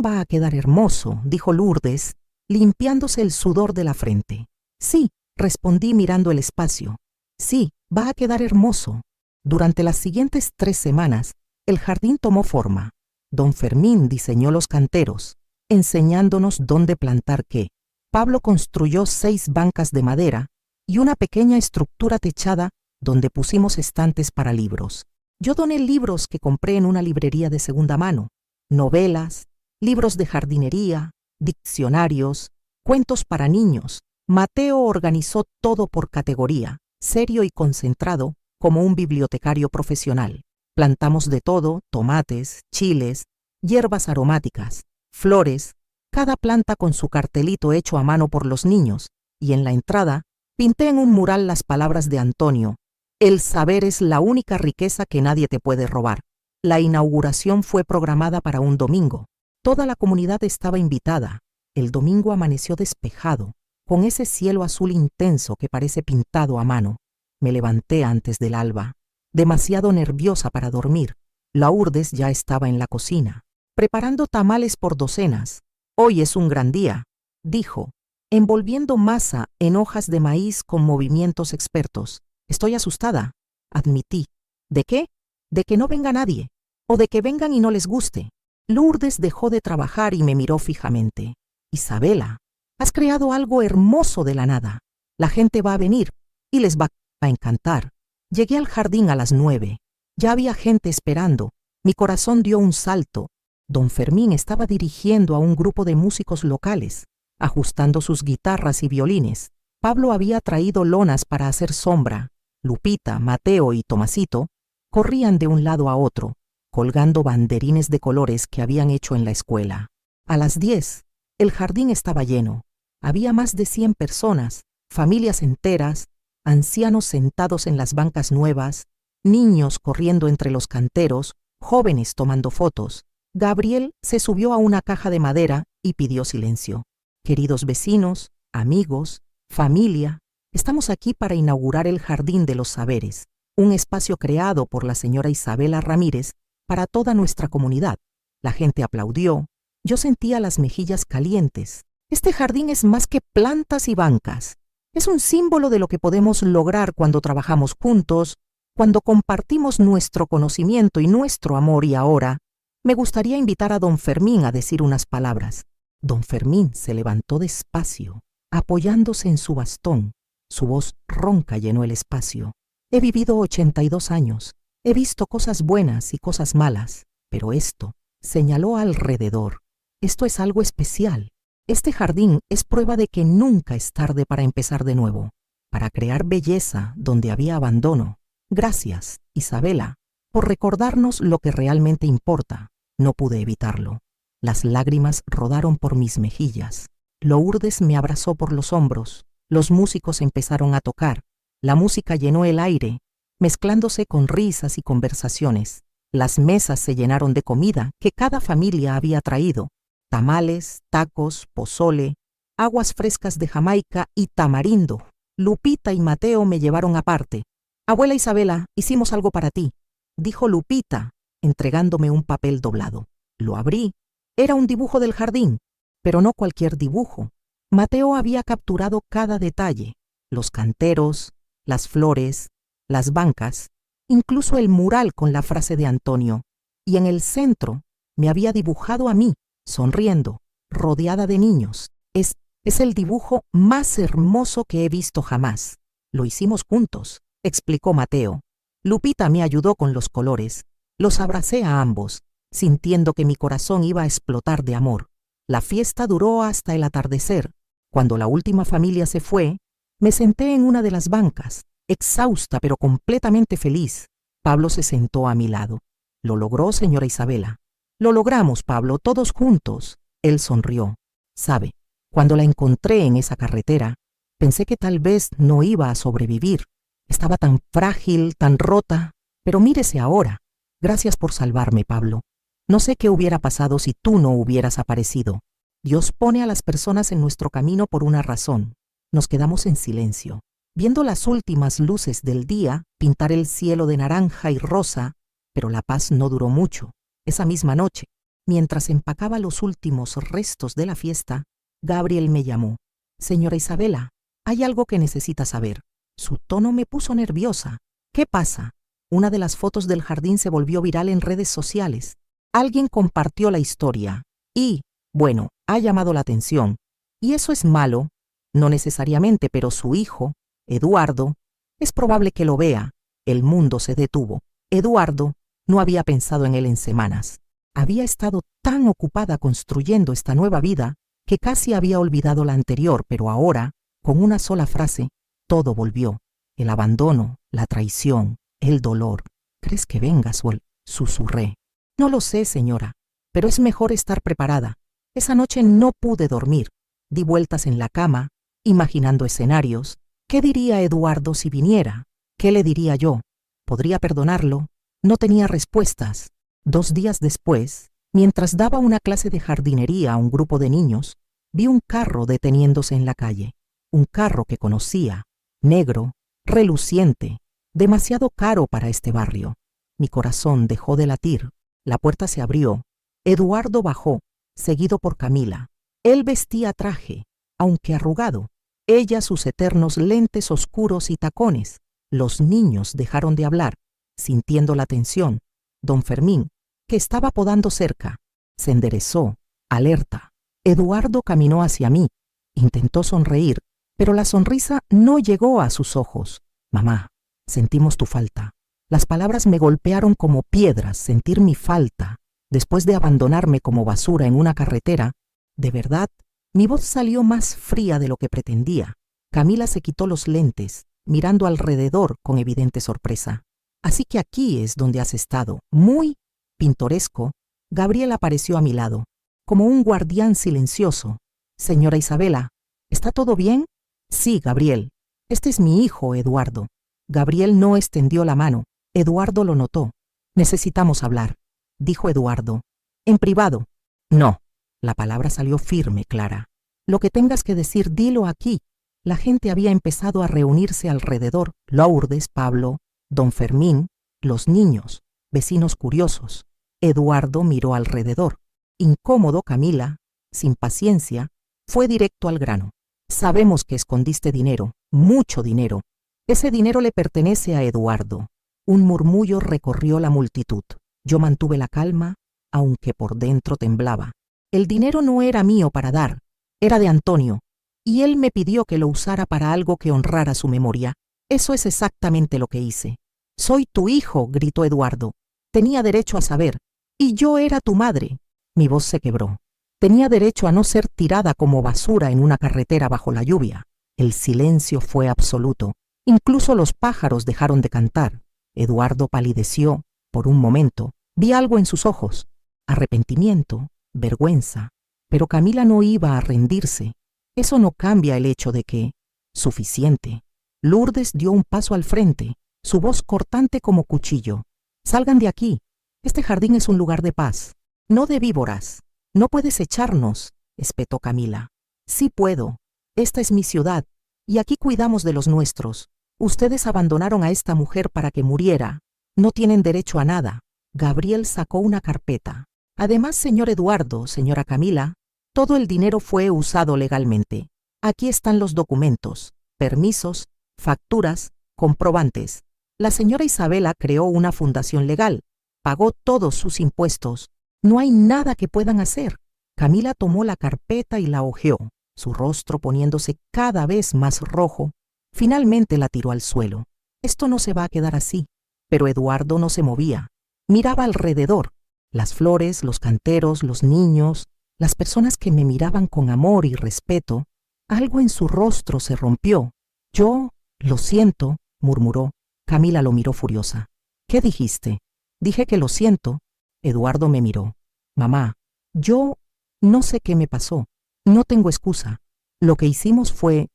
Va a quedar hermoso, dijo Lourdes, limpiándose el sudor de la frente. Sí, respondí mirando el espacio. Sí, va a quedar hermoso. Durante las siguientes 3 semanas, el jardín tomó forma. Don Fermín diseñó los canteros, enseñándonos dónde plantar qué. Pablo construyó 6 bancas de madera y una pequeña estructura techada donde pusimos estantes para libros. Yo doné libros que compré en una librería de segunda mano, novelas, libros de jardinería, diccionarios, cuentos para niños. Mateo organizó todo por categoría, serio y concentrado como un bibliotecario profesional. Plantamos de todo, tomates, chiles, hierbas aromáticas, flores, cada planta con su cartelito hecho a mano por los niños, y en la entrada pinté en un mural las palabras de Antonio: el saber es la única riqueza que nadie te puede robar. La inauguración fue programada para un domingo. Toda la comunidad estaba invitada. El domingo amaneció despejado, con ese cielo azul intenso que parece pintado a mano. Me levanté antes del alba, demasiado nerviosa para dormir. Lourdes ya estaba en la cocina, preparando tamales por docenas. Hoy es un gran día, dijo, envolviendo masa en hojas de maíz con movimientos expertos. Estoy asustada, admití. ¿De qué? De que no venga nadie, o de que vengan y no les guste. Lourdes dejó de trabajar y me miró fijamente. Isabela, has creado algo hermoso de la nada. La gente va a venir y les va a encantar. Llegué al jardín a las 9. Ya había gente esperando. Mi corazón dio un salto. Don Fermín estaba dirigiendo a un grupo de músicos locales, ajustando sus guitarras y violines. Pablo había traído lonas para hacer sombra. Lupita, Mateo y Tomasito corrían de un lado a otro, colgando banderines de colores que habían hecho en la escuela. A las 10, el jardín estaba lleno. Había más de 100 personas, familias enteras, ancianos sentados en las bancas nuevas, niños corriendo entre los canteros, jóvenes tomando fotos. Gabriel se subió a una caja de madera y pidió silencio. Queridos vecinos, amigos, familia, estamos aquí para inaugurar el Jardín de los Saberes, un espacio creado por la señora Isabela Ramírez para toda nuestra comunidad. La gente aplaudió. Yo sentía las mejillas calientes. Este jardín es más que plantas y bancas. Es un símbolo de lo que podemos lograr cuando trabajamos juntos, cuando compartimos nuestro conocimiento y nuestro amor. Y ahora, me gustaría invitar a don Fermín a decir unas palabras. Don Fermín se levantó despacio, apoyándose en su bastón. Su voz ronca llenó el espacio. He vivido 82 años. He visto cosas buenas y cosas malas, pero esto, señaló alrededor. Esto es algo especial. Este jardín es prueba de que nunca es tarde para empezar de nuevo, para crear belleza donde había abandono. Gracias, Isabela, por recordarnos lo que realmente importa. No pude evitarlo. Las lágrimas rodaron por mis mejillas. Lourdes me abrazó por los hombros. Los músicos empezaron a tocar. La música llenó el aire, mezclándose con risas y conversaciones. Las mesas se llenaron de comida que cada familia había traído. Tamales, tacos, pozole, aguas frescas de Jamaica y tamarindo. Lupita y Mateo me llevaron aparte. Abuela Isabela, hicimos algo para ti, dijo Lupita, entregándome un papel doblado. Lo abrí. Era un dibujo del jardín, pero no cualquier dibujo. Mateo había capturado cada detalle, los canteros, las flores, las bancas, incluso el mural con la frase de Antonio. Y en el centro, Me había dibujado a mí, sonriendo, rodeada de niños. Es el dibujo más hermoso que he visto jamás. Lo hicimos juntos, explicó Mateo. Lupita me ayudó con los colores. Los abracé a ambos, sintiendo que mi corazón iba a explotar de amor. La fiesta duró hasta el atardecer. Cuando la última familia se fue, me senté en una de las bancas, exhausta pero completamente feliz. Pablo se sentó a mi lado. «Lo logró, señora Isabela». «Lo logramos, Pablo, todos juntos». Él sonrió. «Sabe, cuando la encontré en esa carretera, pensé que tal vez no iba a sobrevivir. Estaba tan frágil, tan rota. Pero mírese ahora. Gracias por salvarme, Pablo. No sé qué hubiera pasado si tú no hubieras aparecido. Dios pone a las personas en nuestro camino por una razón». Nos quedamos en silencio, viendo las últimas luces del día pintar el cielo de naranja y rosa, pero la paz no duró mucho. Esa misma noche, mientras empacaba los últimos restos de la fiesta, Gabriel me llamó. «Señora Isabela, hay algo que necesita saber». Su tono me puso nerviosa. «¿Qué pasa?». Una de las fotos del jardín se volvió viral en redes sociales. Alguien compartió la historia y, bueno, ha llamado la atención. ¿Y eso es malo? No necesariamente, pero su hijo, Eduardo, es probable que lo vea. El mundo se detuvo. Eduardo no había pensado en él en semanas. Había estado tan ocupada construyendo esta nueva vida que casi había olvidado la anterior, pero ahora, con una sola frase, todo volvió. El abandono, la traición, el dolor. «¿Crees que venga, Suel?», susurré. «No lo sé, señora, pero es mejor estar preparada. Esa noche no pude dormir. Di vueltas en la cama, imaginando escenarios. ¿Qué diría Eduardo si viniera? ¿Qué le diría yo? ¿Podría perdonarlo? No tenía respuestas». 2 días después, mientras daba una clase de jardinería a un grupo de niños, vi un carro deteniéndose en la calle. Un carro que conocía, negro, reluciente, demasiado caro para este barrio. Mi corazón dejó de latir. La puerta se abrió. Eduardo bajó, seguido por Camila. Él vestía traje, aunque arrugado. Ella sus eternos lentes oscuros y tacones. Los niños dejaron de hablar, sintiendo la tensión. Don Fermín, que estaba podando cerca, se enderezó, alerta. Eduardo caminó hacia mí. Intentó sonreír, pero la sonrisa no llegó a sus ojos. «Mamá, sentimos tu falta». Las palabras me golpearon como piedras. Sentir mi falta, después de abandonarme como basura en una carretera. De verdad, mi voz salió más fría de lo que pretendía. Camila se quitó los lentes, mirando alrededor con evidente sorpresa. «Así que aquí es donde has estado». Muy pintoresco, Gabriel apareció a mi lado, como un guardián silencioso. «Señora Isabela, ¿está todo bien?». «Sí, Gabriel. Este es mi hijo, Eduardo». Gabriel no extendió la mano. Eduardo lo notó. «Necesitamos hablar», dijo Eduardo. «En privado». «No». La palabra salió firme, clara. «Lo que tengas que decir, dilo aquí». La gente había empezado a reunirse alrededor. Lourdes, Pablo, don Fermín, los niños, vecinos curiosos. Eduardo miró alrededor. Incómodo, Camila, sin paciencia, fue directo al grano. «Sabemos que escondiste dinero, mucho dinero. Ese dinero le pertenece a Eduardo». Un murmullo recorrió la multitud. Yo mantuve la calma, aunque por dentro temblaba. El dinero no era mío para dar, era de Antonio, y él me pidió que lo usara para algo que honrara su memoria. Eso es exactamente lo que hice. «Soy tu hijo», gritó Eduardo. «Tenía derecho a saber. Y yo era tu madre». Mi voz se quebró. Tenía derecho a no ser tirada como basura en una carretera bajo la lluvia. El silencio fue absoluto. Incluso los pájaros dejaron de cantar. Eduardo palideció. Por un momento, vi algo en sus ojos. Arrepentimiento, vergüenza. Pero Camila no iba a rendirse. Eso no cambia el hecho de que... Suficiente. Lourdes dio un paso al frente, su voz cortante como cuchillo. «Salgan de aquí. Este jardín es un lugar de paz, no de víboras. No puedes echarnos», espetó Camila. «Sí puedo. Esta es mi ciudad, y aquí cuidamos de los nuestros. Ustedes abandonaron a esta mujer para que muriera. No tienen derecho a nada». Gabriel sacó una carpeta. «Además, señor Eduardo, señora Camila, todo el dinero fue usado legalmente. Aquí están los documentos, permisos, facturas, comprobantes. La señora Isabela creó una fundación legal, pagó todos sus impuestos. No hay nada que puedan hacer. Camila tomó la carpeta y la hojeó, su rostro poniéndose cada vez más rojo. Finalmente la tiró al suelo. Esto no se va a quedar así. Pero Eduardo no se movía. Miraba alrededor. Las flores, los canteros, los niños, las personas que me miraban con amor y respeto. Algo en su rostro se rompió. Yo, lo siento, murmuró. Camila lo miró furiosa. ¿Qué dijiste? Dije que lo siento. Eduardo me miró. Mamá, yo no sé qué me pasó. No tengo excusa. Lo que hicimos fue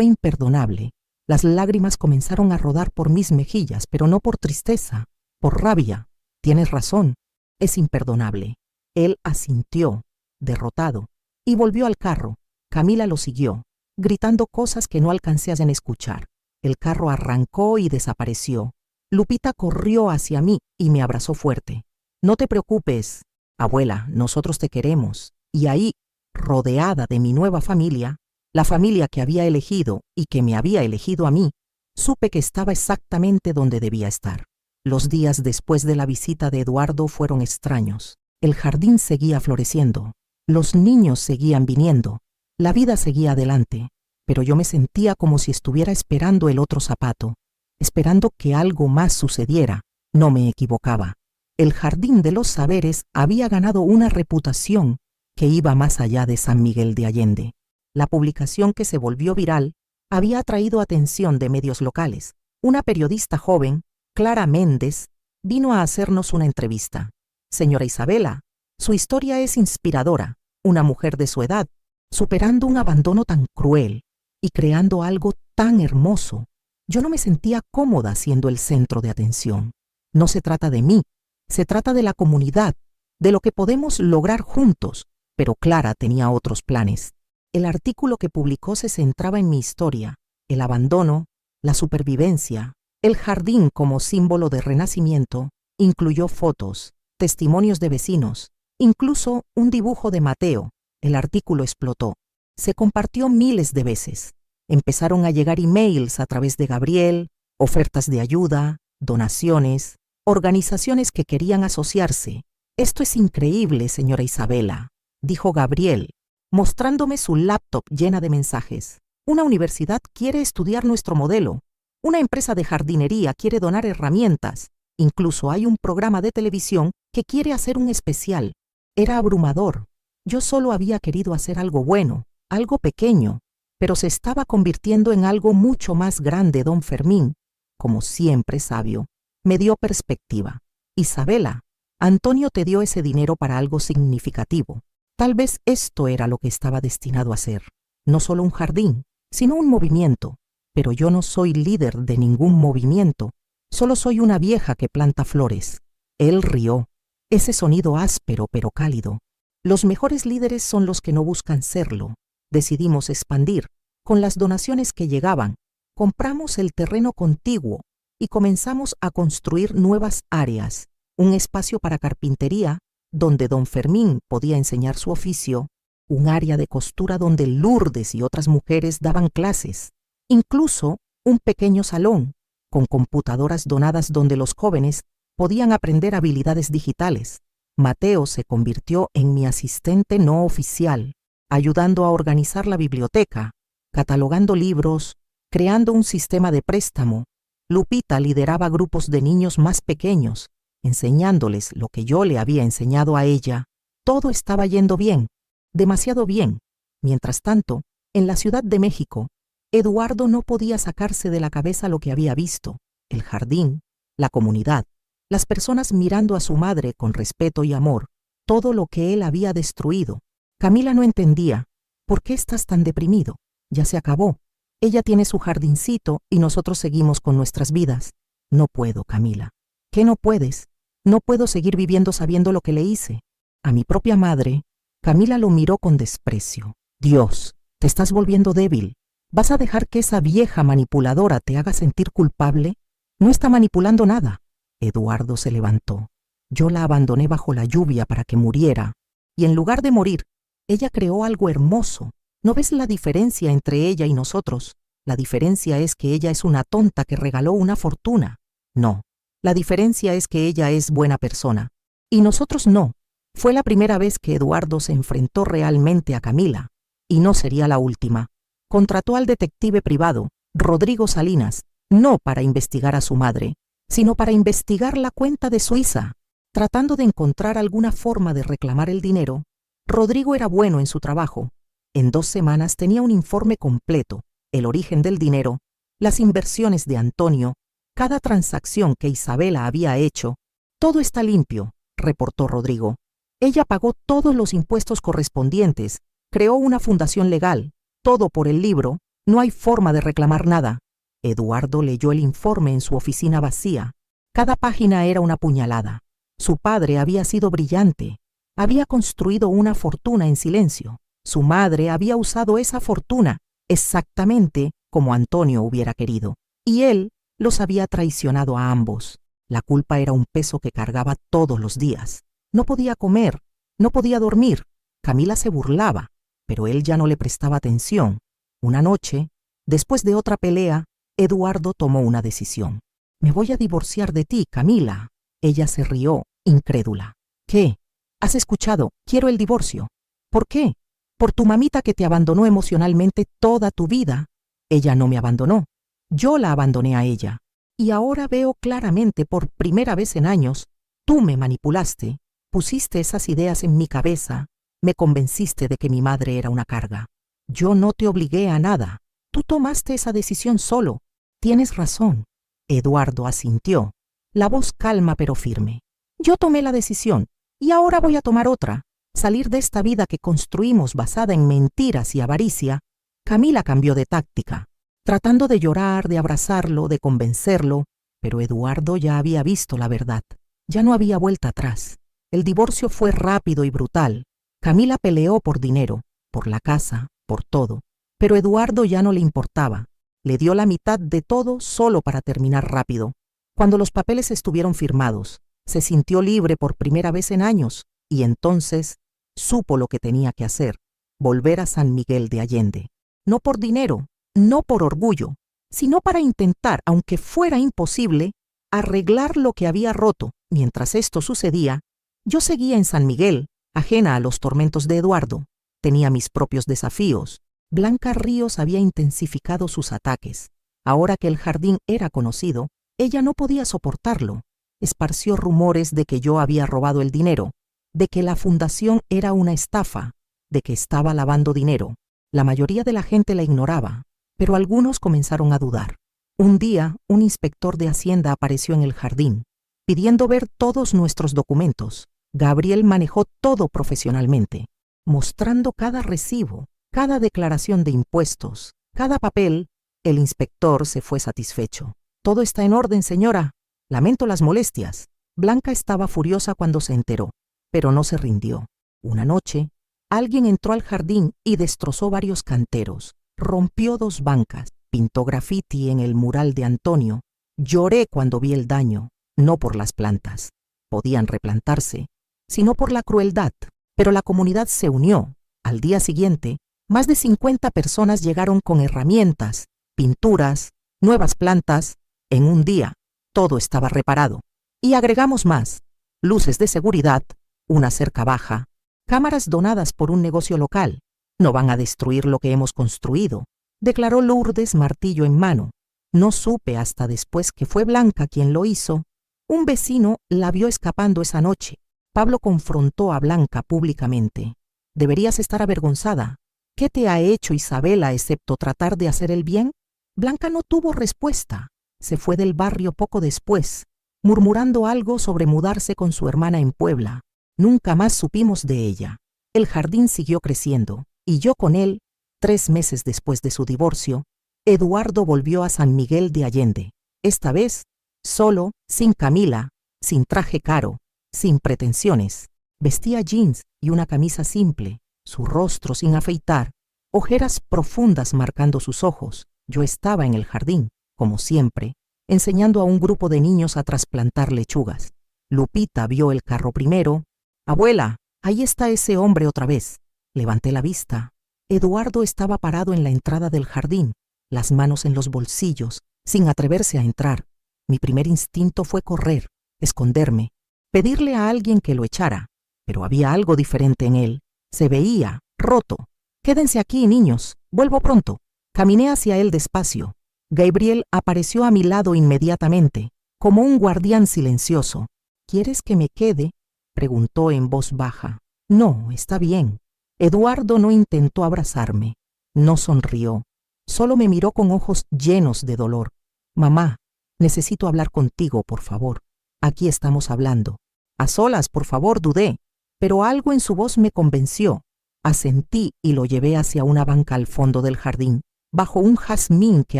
imperdonable. Las lágrimas comenzaron a rodar por mis mejillas, pero no por tristeza, por rabia. Tienes razón, es imperdonable. Él asintió, derrotado, y volvió al carro. Camila lo siguió, gritando cosas que no alcancé a escuchar. El carro arrancó y desapareció. Lupita corrió hacia mí y me abrazó fuerte. No te preocupes, abuela, nosotros te queremos. Y ahí, rodeada de mi nueva familia, la familia que había elegido y que me había elegido a mí, supe que estaba exactamente donde debía estar. Los días después de la visita de Eduardo fueron extraños. El jardín seguía floreciendo, los niños seguían viniendo, la vida seguía adelante, pero yo me sentía como si estuviera esperando el otro zapato, esperando que algo más sucediera. No me equivocaba. El Jardín de los Saberes había ganado una reputación que iba más allá de San Miguel de Allende. La publicación, que se volvió viral, había atraído atención de medios locales. Una periodista joven, Clara Méndez, vino a hacernos una entrevista. Señora Isabela, su historia es inspiradora. Una mujer de su edad, superando un abandono tan cruel y creando algo tan hermoso. Yo no me sentía cómoda siendo el centro de atención. No se trata de mí, se trata de la comunidad, de lo que podemos lograr juntos, pero Clara tenía otros planes. El artículo que publicó se centraba en mi historia, el abandono, la supervivencia, el jardín como símbolo de renacimiento, incluyó fotos, testimonios de vecinos, incluso un dibujo de Mateo. El artículo explotó. Se compartió miles de veces. Empezaron a llegar emails a través de Gabriel, ofertas de ayuda, donaciones, organizaciones que querían asociarse. Esto es increíble, señora Isabela, dijo Gabriel, mostrándome su laptop llena de mensajes. Una universidad quiere estudiar nuestro modelo. Una empresa de jardinería quiere donar herramientas. Incluso hay un programa de televisión que quiere hacer un especial. Era abrumador. Yo solo había querido hacer algo bueno, algo pequeño, pero se estaba convirtiendo en algo mucho más grande. Don Fermín, como siempre sabio, me dio perspectiva. Isabela, Antonio te dio ese dinero para algo significativo. Tal vez esto era lo que estaba destinado a ser. No solo un jardín, sino un movimiento. Pero yo no soy líder de ningún movimiento. Solo soy una vieja que planta flores. Él rió. Ese sonido áspero pero cálido. Los mejores líderes son los que no buscan serlo. Decidimos expandir. Con las donaciones que llegaban, compramos el terreno contiguo y comenzamos a construir nuevas áreas. Un espacio para carpintería, donde don Fermín podía enseñar su oficio, un área de costura donde Lourdes y otras mujeres daban clases, incluso un pequeño salón con computadoras donadas donde los jóvenes podían aprender habilidades digitales. Mateo se convirtió en mi asistente no oficial, ayudando a organizar la biblioteca, catalogando libros, creando un sistema de préstamo. Lupita lideraba grupos de niños más pequeños, enseñándoles lo que yo le había enseñado a ella. Todo estaba yendo bien, demasiado bien. Mientras tanto, en la Ciudad de México, Eduardo no podía sacarse de la cabeza lo que había visto: el jardín, la comunidad, las personas mirando a su madre con respeto y amor, todo lo que él había destruido. Camila no entendía. ¿Por qué estás tan deprimido? Ya se acabó. Ella tiene su jardincito y nosotros seguimos con nuestras vidas. No puedo, Camila. ¿Qué no puedes? No puedo seguir viviendo sabiendo lo que le hice. A mi propia madre. Camila lo miró con desprecio. Dios, te estás volviendo débil. ¿Vas a dejar que esa vieja manipuladora te haga sentir culpable? No está manipulando nada. Eduardo se levantó. Yo la abandoné bajo la lluvia para que muriera. Y en lugar de morir, ella creó algo hermoso. ¿No ves la diferencia entre ella y nosotros? La diferencia es que ella es una tonta que regaló una fortuna. No, la diferencia es que ella es buena persona. Y nosotros no. Fue la primera vez que Eduardo se enfrentó realmente a Camila, y no sería la última. Contrató al detective privado, Rodrigo Salinas, no para investigar a su madre, sino para investigar la cuenta de Suiza. Tratando de encontrar alguna forma de reclamar el dinero, Rodrigo era bueno en su trabajo. En 2 semanas tenía un informe completo, el origen del dinero, las inversiones de Antonio, cada transacción que Isabela había hecho. Todo está limpio, reportó Rodrigo. Ella pagó todos los impuestos correspondientes, creó una fundación legal, todo por el libro, no hay forma de reclamar nada. Eduardo leyó el informe en su oficina vacía. Cada página era una puñalada. Su padre había sido brillante, había construido una fortuna en silencio. Su madre había usado esa fortuna exactamente como Antonio hubiera querido, y él los había traicionado a ambos. La culpa era un peso que cargaba todos los días. No podía comer, no podía dormir. Camila se burlaba, pero él ya no le prestaba atención. Una noche, después de otra pelea, Eduardo tomó una decisión. «Me voy a divorciar de ti, Camila». Ella se rió, incrédula. «¿Qué? ¿Has escuchado? Quiero el divorcio». «¿Por qué?» «Por tu mamita que te abandonó emocionalmente toda tu vida». «Ella no me abandonó. Yo la abandoné a ella. Y ahora veo claramente por primera vez en años, tú me manipulaste, pusiste esas ideas en mi cabeza, me convenciste de que mi madre era una carga. Yo no te obligué a nada. Tú tomaste esa decisión solo. Tienes razón». Eduardo asintió, la voz calma pero firme. «Yo tomé la decisión, y ahora voy a tomar otra. Salir de esta vida que construimos basada en mentiras y avaricia». Camila cambió de táctica, tratando de llorar, de abrazarlo, de convencerlo, pero Eduardo ya había visto la verdad. Ya no había vuelta atrás. El divorcio fue rápido y brutal. Camila peleó por dinero, por la casa, por todo, pero Eduardo ya no le importaba. Le dio la mitad de todo solo para terminar rápido. Cuando los papeles estuvieron firmados, se sintió libre por primera vez en años, y entonces supo lo que tenía que hacer: volver a San Miguel de Allende. No por dinero, no por orgullo, sino para intentar, aunque fuera imposible, arreglar lo que había roto. Mientras esto sucedía, yo seguía en San Miguel, ajena a los tormentos de Eduardo. Tenía mis propios desafíos. Blanca Ríos había intensificado sus ataques. Ahora que el jardín era conocido, ella no podía soportarlo. Esparció rumores de que yo había robado el dinero, de que la fundación era una estafa, de que estaba lavando dinero. La mayoría de la gente la ignoraba, pero algunos comenzaron a dudar. Un día, un inspector de Hacienda apareció en el jardín, pidiendo ver todos nuestros documentos. Gabriel manejó todo profesionalmente, mostrando cada recibo, cada declaración de impuestos, cada papel. El inspector se fue satisfecho. «Todo está en orden, señora. Lamento las molestias». Blanca estaba furiosa cuando se enteró, pero no se rindió. Una noche, alguien entró al jardín y destrozó varios canteros, rompió 2 bancas, pintó graffiti en el mural de Antonio. Lloré cuando vi el daño, no por las plantas, podían replantarse, sino por la crueldad. Pero la comunidad se unió. Al día siguiente, más de 50 personas llegaron con herramientas, pinturas, nuevas plantas. En un día, todo estaba reparado. Y agregamos más: luces de seguridad, una cerca baja, cámaras donadas por un negocio local. «No van a destruir lo que hemos construido», declaró Lourdes, martillo en mano. No supe hasta después que fue Blanca quien lo hizo. Un vecino la vio escapando esa noche. Pablo confrontó a Blanca públicamente. «Deberías estar avergonzada. ¿Qué te ha hecho Isabela excepto tratar de hacer el bien?» Blanca no tuvo respuesta. Se fue del barrio poco después, murmurando algo sobre mudarse con su hermana en Puebla. Nunca más supimos de ella. El jardín siguió creciendo, y yo con él. 3 meses después de su divorcio, Eduardo volvió a San Miguel de Allende. Esta vez, solo, sin Camila, sin traje caro, sin pretensiones. Vestía jeans y una camisa simple, su rostro sin afeitar, ojeras profundas marcando sus ojos. Yo estaba en el jardín, como siempre, enseñando a un grupo de niños a trasplantar lechugas. Lupita vio el carro primero. «Abuela, ahí está ese hombre otra vez». Levanté la vista. Eduardo estaba parado en la entrada del jardín, las manos en los bolsillos, sin atreverse a entrar. Mi primer instinto fue correr, esconderme, pedirle a alguien que lo echara. pero había algo diferente en él. Se veía roto. Quédense aquí, niños, vuelvo pronto. Caminé hacia él despacio. Gabriel apareció a mi lado inmediatamente, como un guardián silencioso. ¿Quieres que me quede?, preguntó en voz baja. No, está bien. Eduardo no intentó abrazarme, no sonrió, solo me miró con ojos llenos de dolor. Mamá, necesito hablar contigo, por favor. Aquí estamos hablando. A solas, por favor, dudé, pero algo en su voz me convenció. Asentí y lo llevé hacia una banca al fondo del jardín, bajo un jazmín que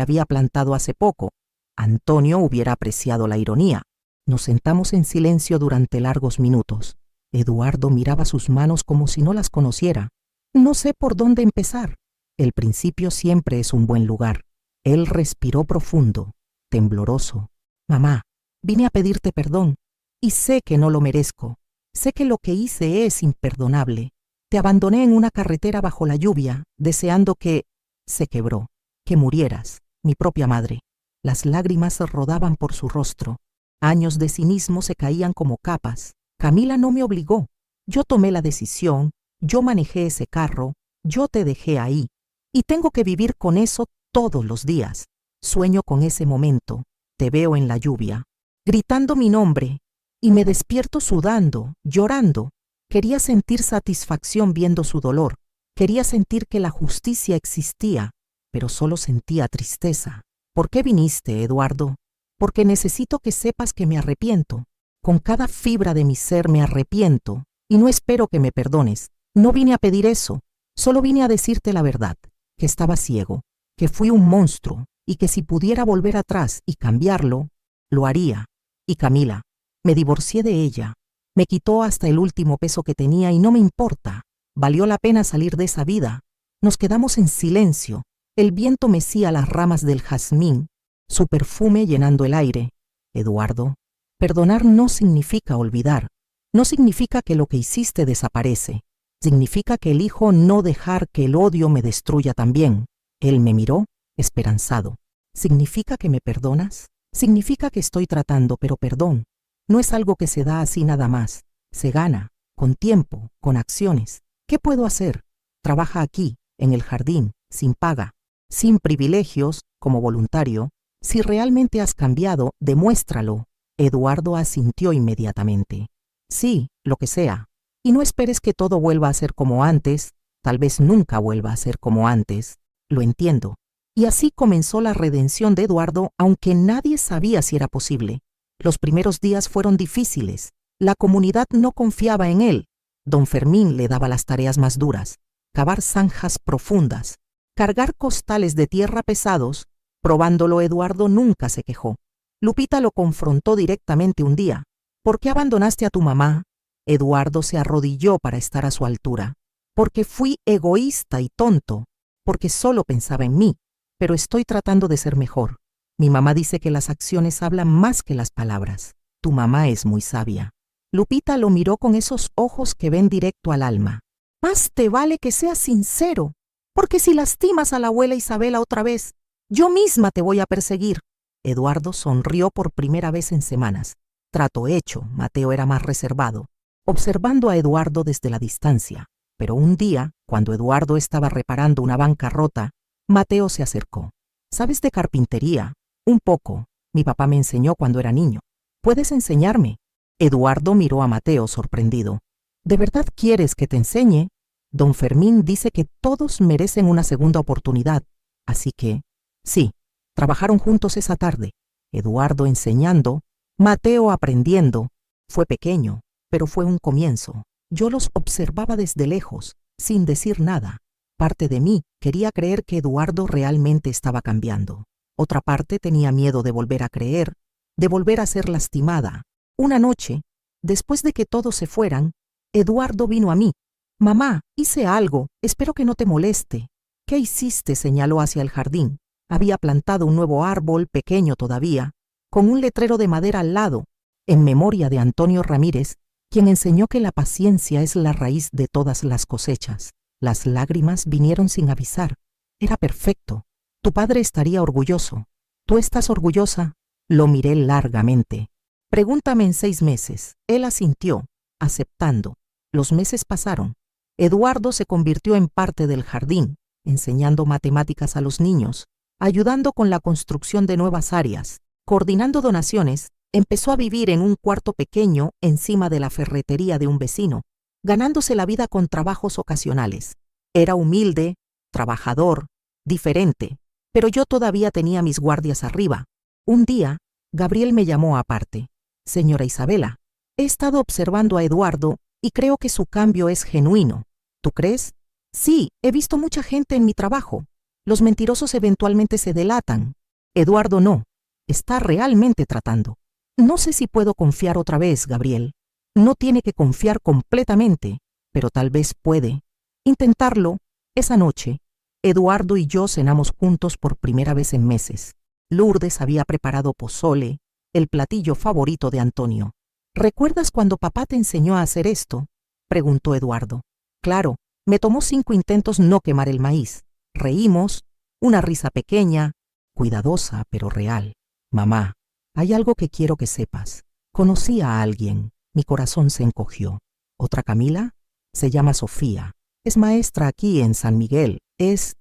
había plantado hace poco. Antonio hubiera apreciado la ironía. Nos sentamos en silencio durante largos minutos. Eduardo miraba sus manos como si no las conociera. No sé por dónde empezar. El principio siempre es un buen lugar. Él respiró profundo, tembloroso. Mamá, vine a pedirte perdón, y sé que no lo merezco. Sé que lo que hice es imperdonable. Te abandoné en una carretera bajo la lluvia, deseando que... Se quebró, que murieras, mi propia madre. Las lágrimas rodaban por su rostro. Años de cinismo se caían como capas. Camila no me obligó. Yo tomé la decisión, yo manejé ese carro, yo te dejé ahí. Y tengo que vivir con eso todos los días. Sueño con ese momento. Te veo en la lluvia, gritando mi nombre, y me despierto sudando, llorando. Quería sentir satisfacción viendo su dolor. Quería sentir que la justicia existía, pero solo sentía tristeza. ¿Por qué viniste, Eduardo? Porque necesito que sepas que me arrepiento. Con cada fibra de mi ser me arrepiento, y no espero que me perdones. No vine a pedir eso, solo vine a decirte la verdad, que estaba ciego, que fui un monstruo, y que si pudiera volver atrás y cambiarlo, lo haría. Y Camila, me divorcié de ella. Me quitó hasta el último peso que tenía y no me importa. Valió la pena salir de esa vida. Nos quedamos en silencio. El viento mecía las ramas del jazmín, su perfume llenando el aire. Eduardo, perdonar no significa olvidar. No significa que lo que hiciste desaparece. Significa que elijo no dejar que el odio me destruya también. Él me miró, esperanzado. ¿Significa que me perdonas? Significa que estoy tratando, pero perdón. No es algo que se da así nada más. Se gana, con tiempo, con acciones. ¿Qué puedo hacer? Trabaja aquí, en el jardín, sin paga, sin privilegios, como voluntario. Si realmente has cambiado, demuéstralo. Eduardo asintió inmediatamente. Sí, lo que sea. Y no esperes que todo vuelva a ser como antes. Tal vez nunca vuelva a ser como antes. Lo entiendo. Y así comenzó la redención de Eduardo, aunque nadie sabía si era posible. Los primeros días fueron difíciles. La comunidad no confiaba en él. Don Fermín le daba las tareas más duras: cavar zanjas profundas, cargar costales de tierra pesados. Probándolo, Eduardo nunca se quejó. Lupita lo confrontó directamente un día. ¿Por qué abandonaste a tu mamá? Eduardo se arrodilló para estar a su altura. Porque fui egoísta y tonto, porque solo pensaba en mí, pero estoy tratando de ser mejor. Mi mamá dice que las acciones hablan más que las palabras. Tu mamá es muy sabia. Lupita lo miró con esos ojos que ven directo al alma. Más te vale que seas sincero, porque si lastimas a la abuela Isabela otra vez, yo misma te voy a perseguir. Eduardo sonrió por primera vez en semanas. Trato hecho. Mateo era más reservado, observando a Eduardo desde la distancia. Pero un día, cuando Eduardo estaba reparando una banca rota, Mateo se acercó. ¿Sabes de carpintería? Un poco. Mi papá me enseñó cuando era niño. ¿Puedes enseñarme? Eduardo miró a Mateo sorprendido. ¿De verdad quieres que te enseñe? Don Fermín dice que todos merecen una segunda oportunidad. Así que, sí, trabajaron juntos esa tarde. Eduardo enseñando, Mateo aprendiendo. Fue pequeño, pero fue un comienzo. Yo los observaba desde lejos, sin decir nada. Parte de mí quería creer que Eduardo realmente estaba cambiando. Otra parte tenía miedo de volver a creer, de volver a ser lastimada. Una noche, después de que todos se fueran, Eduardo vino a mí. Mamá, hice algo, espero que no te moleste. ¿Qué hiciste? Señaló hacia el jardín. Había plantado un nuevo árbol, pequeño todavía, con un letrero de madera al lado, en memoria de Antonio Ramírez, quien enseñó que la paciencia es la raíz de todas las cosechas. Las lágrimas vinieron sin avisar. Era perfecto. Tu padre estaría orgulloso. ¿Tú estás orgullosa? Lo miré largamente. Pregúntame en 6 meses. Él asintió, aceptando. Los meses pasaron. Eduardo se convirtió en parte del jardín, enseñando matemáticas a los niños, ayudando con la construcción de nuevas áreas, coordinando donaciones. Empezó a vivir en un cuarto pequeño encima de la ferretería de un vecino, ganándose la vida con trabajos ocasionales. Era humilde, trabajador, diferente, pero yo todavía tenía mis guardias arriba. Un día, Gabriel me llamó aparte. Señora Isabela, he estado observando a Eduardo y creo que su cambio es genuino. ¿Tú crees? Sí, he visto mucha gente en mi trabajo. Los mentirosos eventualmente se delatan. Eduardo no. Está realmente tratando. No sé si puedo confiar otra vez, Gabriel. No tiene que confiar completamente, pero tal vez puede. Intentarlo. Esa noche, Eduardo y yo cenamos juntos por primera vez en meses. Lourdes había preparado pozole, el platillo favorito de Antonio. ¿Recuerdas cuando papá te enseñó a hacer esto?, preguntó Eduardo. Claro, me tomó 5 intentos no quemar el maíz. Reímos, una risa pequeña, cuidadosa pero real. Mamá, hay algo que quiero que sepas. Conocí a alguien. Mi corazón se encogió. ¿Otra Camila? Se llama Sofía. Es maestra aquí en San Miguel. Es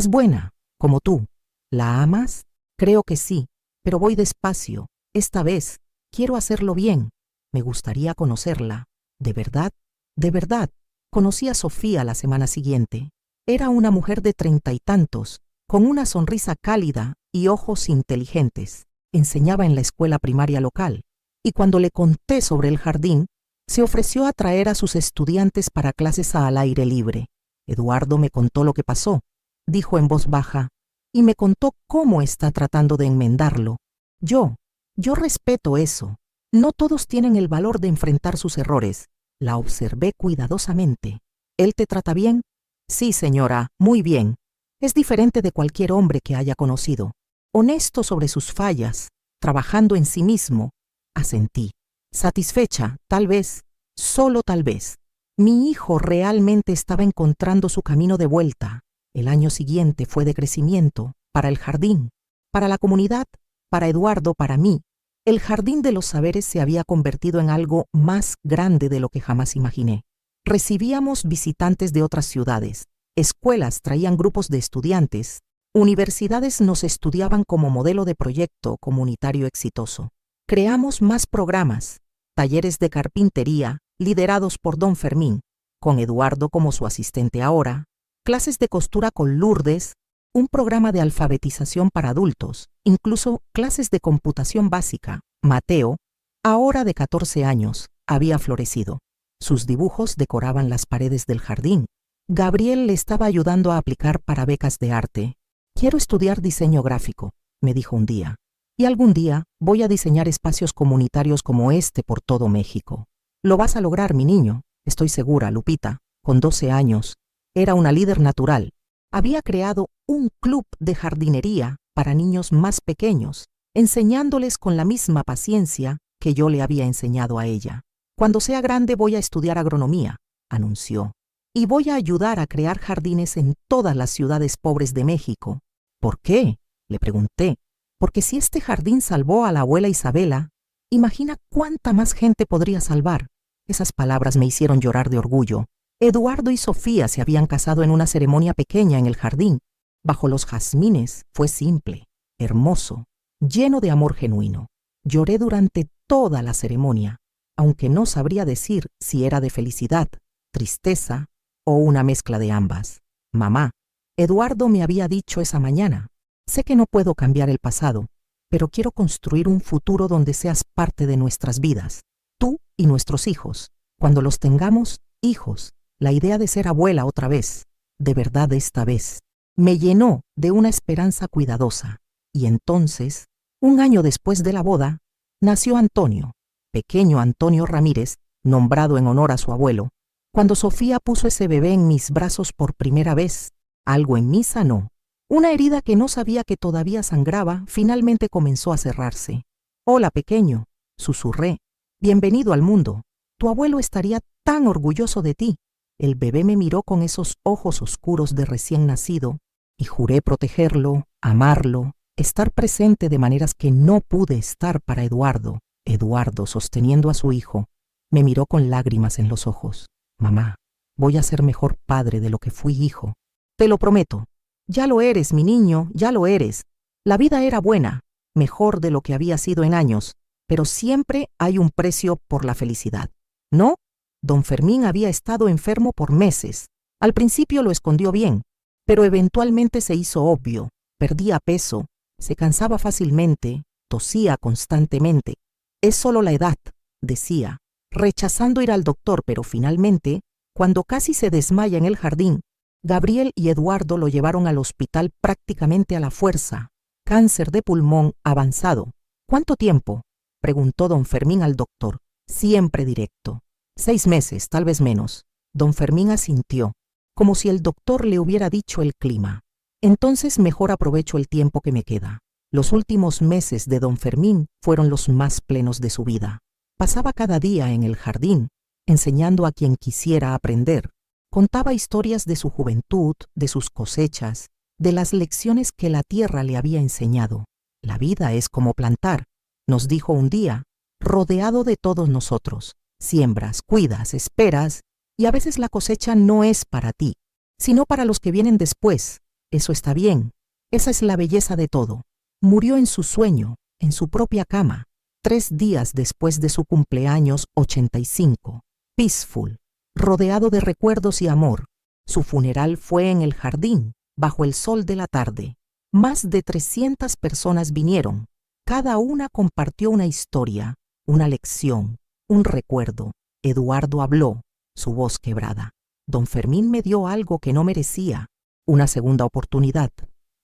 buena, como tú. ¿La amas? Creo que sí, pero voy despacio. Esta vez quiero hacerlo bien. Me gustaría conocerla. ¿De verdad? De verdad. Conocí a Sofía la semana siguiente. Era una mujer de 30 y tantos, con una sonrisa cálida y ojos inteligentes. Enseñaba en la escuela primaria local, y cuando le conté sobre el jardín, se ofreció a traer a sus estudiantes para clases al aire libre. Eduardo me contó lo que pasó, dijo en voz baja, y me contó cómo está tratando de enmendarlo. Yo respeto eso. No todos tienen el valor de enfrentar sus errores. La observé cuidadosamente. ¿Él te trata bien? Sí, señora, muy bien. Es diferente de cualquier hombre que haya conocido. Honesto sobre sus fallas, trabajando en sí mismo. Asentí. Satisfecha, tal vez, solo tal vez. Mi hijo realmente estaba encontrando su camino de vuelta. El año siguiente fue de crecimiento, para el jardín, para la comunidad, para Eduardo, para mí. El Jardín de los Saberes se había convertido en algo más grande de lo que jamás imaginé. Recibíamos visitantes de otras ciudades, escuelas traían grupos de estudiantes, universidades nos estudiaban como modelo de proyecto comunitario exitoso. Creamos más programas, talleres de carpintería, liderados por don Fermín, con Eduardo como su asistente ahora, clases de costura con Lourdes, un programa de alfabetización para adultos, incluso clases de computación básica. Mateo, ahora de 14 años, había florecido. Sus dibujos decoraban las paredes del jardín. Gabriel le estaba ayudando a aplicar para becas de arte. Quiero estudiar diseño gráfico, me dijo un día, y algún día voy a diseñar espacios comunitarios como este por todo México. Lo vas a lograr, mi niño, estoy segura. Lupita, con 12 años, era una líder natural. Había creado un club de jardinería para niños más pequeños, enseñándoles con la misma paciencia que yo le había enseñado a ella. Cuando sea grande voy a estudiar agronomía, anunció, y voy a ayudar a crear jardines en todas las ciudades pobres de México. ¿Por qué?, le pregunté. Porque si este jardín salvó a la abuela Isabela, imagina cuánta más gente podría salvar. Esas palabras me hicieron llorar de orgullo. Eduardo y Sofía se habían casado en una ceremonia pequeña en el jardín. Bajo los jazmines. Fue simple, hermoso, lleno de amor genuino. Lloré durante toda la ceremonia, aunque no sabría decir si era de felicidad, tristeza o una mezcla de ambas. Mamá, Eduardo me había dicho esa mañana, sé que no puedo cambiar el pasado, pero quiero construir un futuro donde seas parte de nuestras vidas, tú y nuestros hijos. Cuando los tengamos, hijos, la idea de ser abuela otra vez, de verdad esta vez, me llenó de una esperanza cuidadosa. Y entonces, un año después de la boda, nació Antonio, pequeño Antonio Ramírez, nombrado en honor a su abuelo. Cuando Sofía puso ese bebé en mis brazos por primera vez, algo en mí sanó. Una herida que no sabía que todavía sangraba finalmente comenzó a cerrarse. «Hola, pequeño», susurré. «Bienvenido al mundo. Tu abuelo estaría tan orgulloso de ti». El bebé me miró con esos ojos oscuros de recién nacido y juré protegerlo, amarlo, estar presente de maneras que no pude estar para Eduardo. Eduardo, sosteniendo a su hijo, me miró con lágrimas en los ojos. Mamá, voy a ser mejor padre de lo que fui hijo. Te lo prometo. Ya lo eres, mi niño, ya lo eres. La vida era buena, mejor de lo que había sido en años, pero siempre hay un precio por la felicidad. ¿No? Don Fermín había estado enfermo por meses. Al principio lo escondió bien, pero eventualmente se hizo obvio. Perdía peso, se cansaba fácilmente, tosía constantemente. Es solo la edad, decía, rechazando ir al doctor, pero finalmente, cuando casi se desmaya en el jardín, Gabriel y Eduardo lo llevaron al hospital prácticamente a la fuerza. Cáncer de pulmón avanzado. ¿Cuánto tiempo?, preguntó don Fermín al doctor, siempre directo. 6 meses, tal vez menos. Don Fermín asintió, como si el doctor le hubiera dicho el clima. Entonces mejor aprovecho el tiempo que me queda. Los últimos meses de don Fermín fueron los más plenos de su vida. Pasaba cada día en el jardín, enseñando a quien quisiera aprender. Contaba historias de su juventud, de sus cosechas, de las lecciones que la tierra le había enseñado. La vida es como plantar, nos dijo un día, rodeado de todos nosotros. Siembras, cuidas, esperas, y a veces la cosecha no es para ti, sino para los que vienen después. Eso está bien, esa es la belleza de todo. Murió en su sueño, en su propia cama, 3 días después de su cumpleaños 85. Peaceful, rodeado de recuerdos y amor. Su funeral fue en el jardín, bajo el sol de la tarde. Más de 300 personas vinieron. Cada una compartió una historia, una lección, un recuerdo. Eduardo habló, su voz quebrada. Don Fermín me dio algo que no merecía, una segunda oportunidad.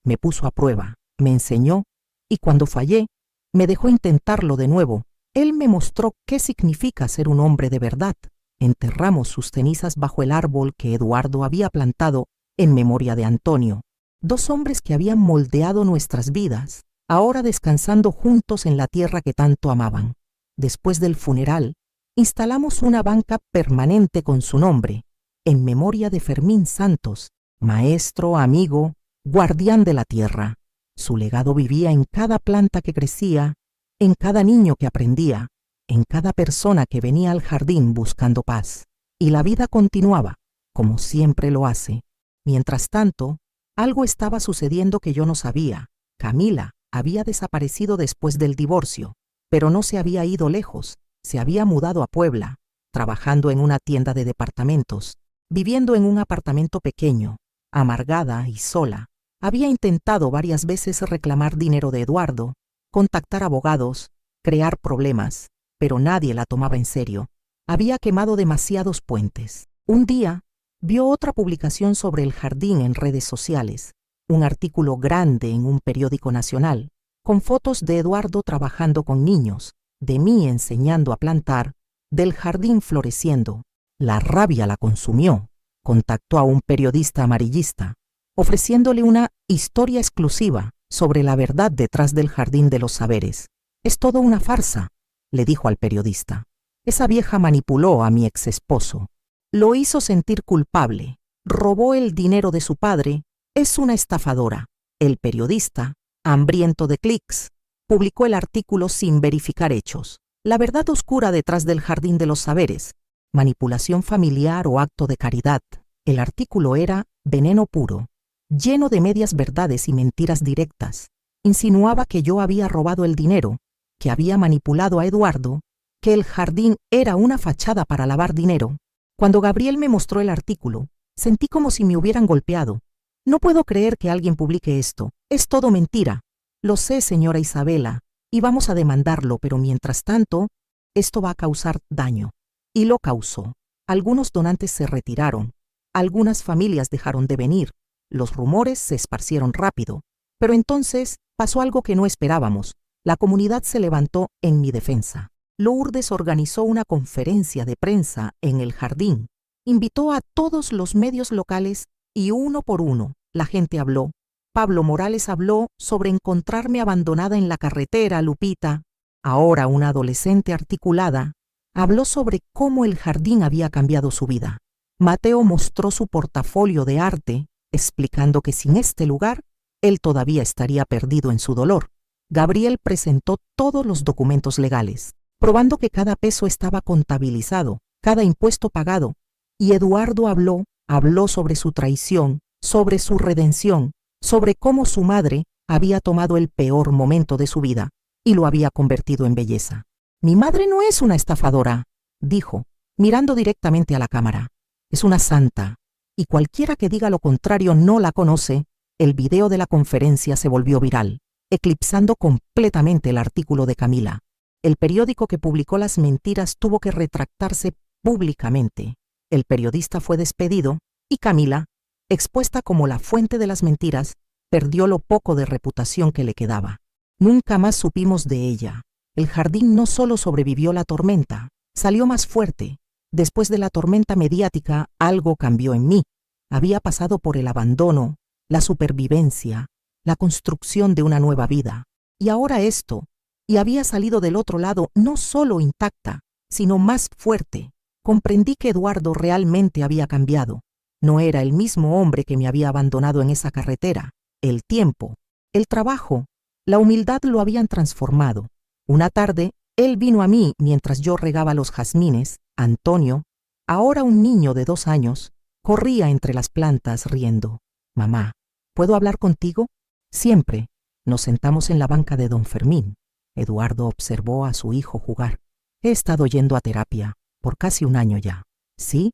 Me puso a prueba, me enseñó, y cuando fallé, me dejó intentarlo de nuevo. Él me mostró qué significa ser un hombre de verdad. Enterramos sus cenizas bajo el árbol que Eduardo había plantado en memoria de Antonio. 2 hombres que habían moldeado nuestras vidas, ahora descansando juntos en la tierra que tanto amaban. Después del funeral, instalamos una banca permanente con su nombre, en memoria de Fermín Santos, maestro, amigo, guardián de la tierra. Su legado vivía en cada planta que crecía, en cada niño que aprendía, en cada persona que venía al jardín buscando paz. Y la vida continuaba, como siempre lo hace. Mientras tanto, algo estaba sucediendo que yo no sabía. Camila había desaparecido después del divorcio, pero no se había ido lejos. Se había mudado a Puebla, trabajando en una tienda de departamentos, viviendo en un apartamento pequeño, amargada y sola. Había intentado varias veces reclamar dinero de Eduardo, contactar abogados, crear problemas, pero nadie la tomaba en serio. Había quemado demasiados puentes. Un día, vio otra publicación sobre el jardín en redes sociales, un artículo grande en un periódico nacional, con fotos de Eduardo trabajando con niños, de mí enseñando a plantar, del jardín floreciendo. La rabia la consumió. Contactó a un periodista amarillista, ofreciéndole una historia exclusiva sobre la verdad detrás del Jardín de los Saberes. «Es todo una farsa», le dijo al periodista. «Esa vieja manipuló a mi exesposo. Lo hizo sentir culpable. Robó el dinero de su padre. Es una estafadora». El periodista, hambriento de clics, publicó el artículo sin verificar hechos. La verdad oscura detrás del Jardín de los Saberes. Manipulación familiar o acto de caridad. El artículo era veneno puro, lleno de medias verdades y mentiras directas. Insinuaba que yo había robado el dinero, que había manipulado a Eduardo, que el jardín era una fachada para lavar dinero. Cuando Gabriel me mostró el artículo, sentí como si me hubieran golpeado. «No puedo creer que alguien publique esto. Es todo mentira». «Lo sé, señora Isabela, y vamos a demandarlo, pero mientras tanto, esto va a causar daño». Y lo causó. Algunos donantes se retiraron. Algunas familias dejaron de venir. Los rumores se esparcieron rápido. Pero entonces pasó algo que no esperábamos. La comunidad se levantó en mi defensa. Lourdes organizó una conferencia de prensa en el jardín. Invitó a todos los medios locales y uno por uno la gente habló. Pablo Morales habló sobre encontrarme abandonada en la carretera, Lupita. Ahora una adolescente articulada habló sobre cómo el jardín había cambiado su vida. Mateo mostró su portafolio de arte, explicando que sin este lugar, él todavía estaría perdido en su dolor. Gabriel presentó todos los documentos legales, probando que cada peso estaba contabilizado, cada impuesto pagado, Y Eduardo habló sobre su traición, sobre su redención, sobre cómo su madre había tomado el peor momento de su vida y lo había convertido en belleza. Mi madre no es una estafadora, dijo, mirando directamente a la cámara. Es una santa, y cualquiera que diga lo contrario no la conoce. El video de la conferencia se volvió viral, eclipsando completamente el artículo de Camila. El periódico que publicó las mentiras tuvo que retractarse públicamente. El periodista fue despedido y Camila, expuesta como la fuente de las mentiras, perdió lo poco de reputación que le quedaba. Nunca más supimos de ella. El jardín no solo sobrevivió la tormenta, salió más fuerte. Después de la tormenta mediática, algo cambió en mí. Había pasado por el abandono, la supervivencia, la construcción de una nueva vida. Y ahora esto, y había salido del otro lado no solo intacta, sino más fuerte. Comprendí que Eduardo realmente había cambiado. No era el mismo hombre que me había abandonado en esa carretera. El tiempo, el trabajo, la humildad lo habían transformado. Una tarde, él vino a mí mientras yo regaba los jazmines. Antonio, ahora un niño de 2 años, corría entre las plantas riendo. Mamá, ¿puedo hablar contigo? Siempre. Nos sentamos en la banca de don Fermín. Eduardo observó a su hijo jugar. He estado yendo a terapia por casi 1 año ya. Sí.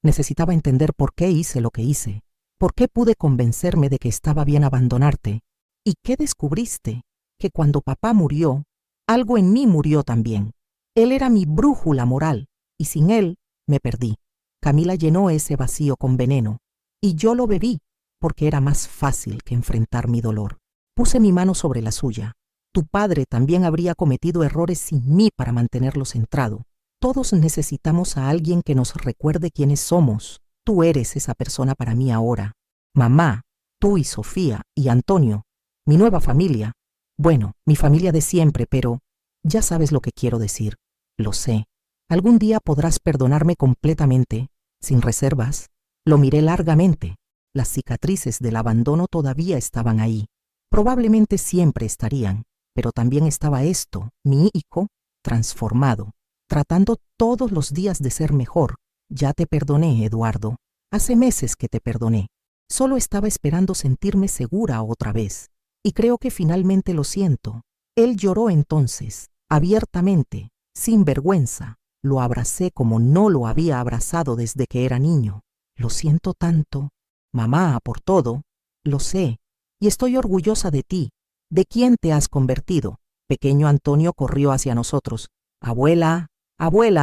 Necesitaba entender por qué hice lo que hice. ¿Por qué pude convencerme de que estaba bien abandonarte? ¿Y qué descubriste? Que cuando papá murió, algo en mí murió también. Él era mi brújula moral, y sin él me perdí. Camila llenó ese vacío con veneno, y yo lo bebí, porque era más fácil que enfrentar mi dolor. Puse mi mano sobre la suya. Tu padre también habría cometido errores sin mí para mantenerlo centrado. Todos necesitamos a alguien que nos recuerde quiénes somos. Tú eres esa persona para mí ahora. Mamá, tú y Sofía y Antonio, mi nueva familia. Bueno, mi familia de siempre, pero ya sabes lo que quiero decir. Lo sé. Algún día podrás perdonarme completamente, sin reservas. Lo miré largamente. Las cicatrices del abandono todavía estaban ahí. Probablemente siempre estarían, pero también estaba esto, mi hijo, transformado, tratando todos los días de ser mejor. Ya te perdoné, Eduardo. Hace meses que te perdoné. Solo estaba esperando sentirme segura otra vez. Y creo que finalmente lo siento. Él lloró entonces, abiertamente, sin vergüenza. Lo abracé como no lo había abrazado desde que era niño. Lo siento tanto. Mamá, por todo. Lo sé. Y estoy orgullosa de ti, de quién te has convertido. Pequeño Antonio corrió hacia nosotros. Abuela,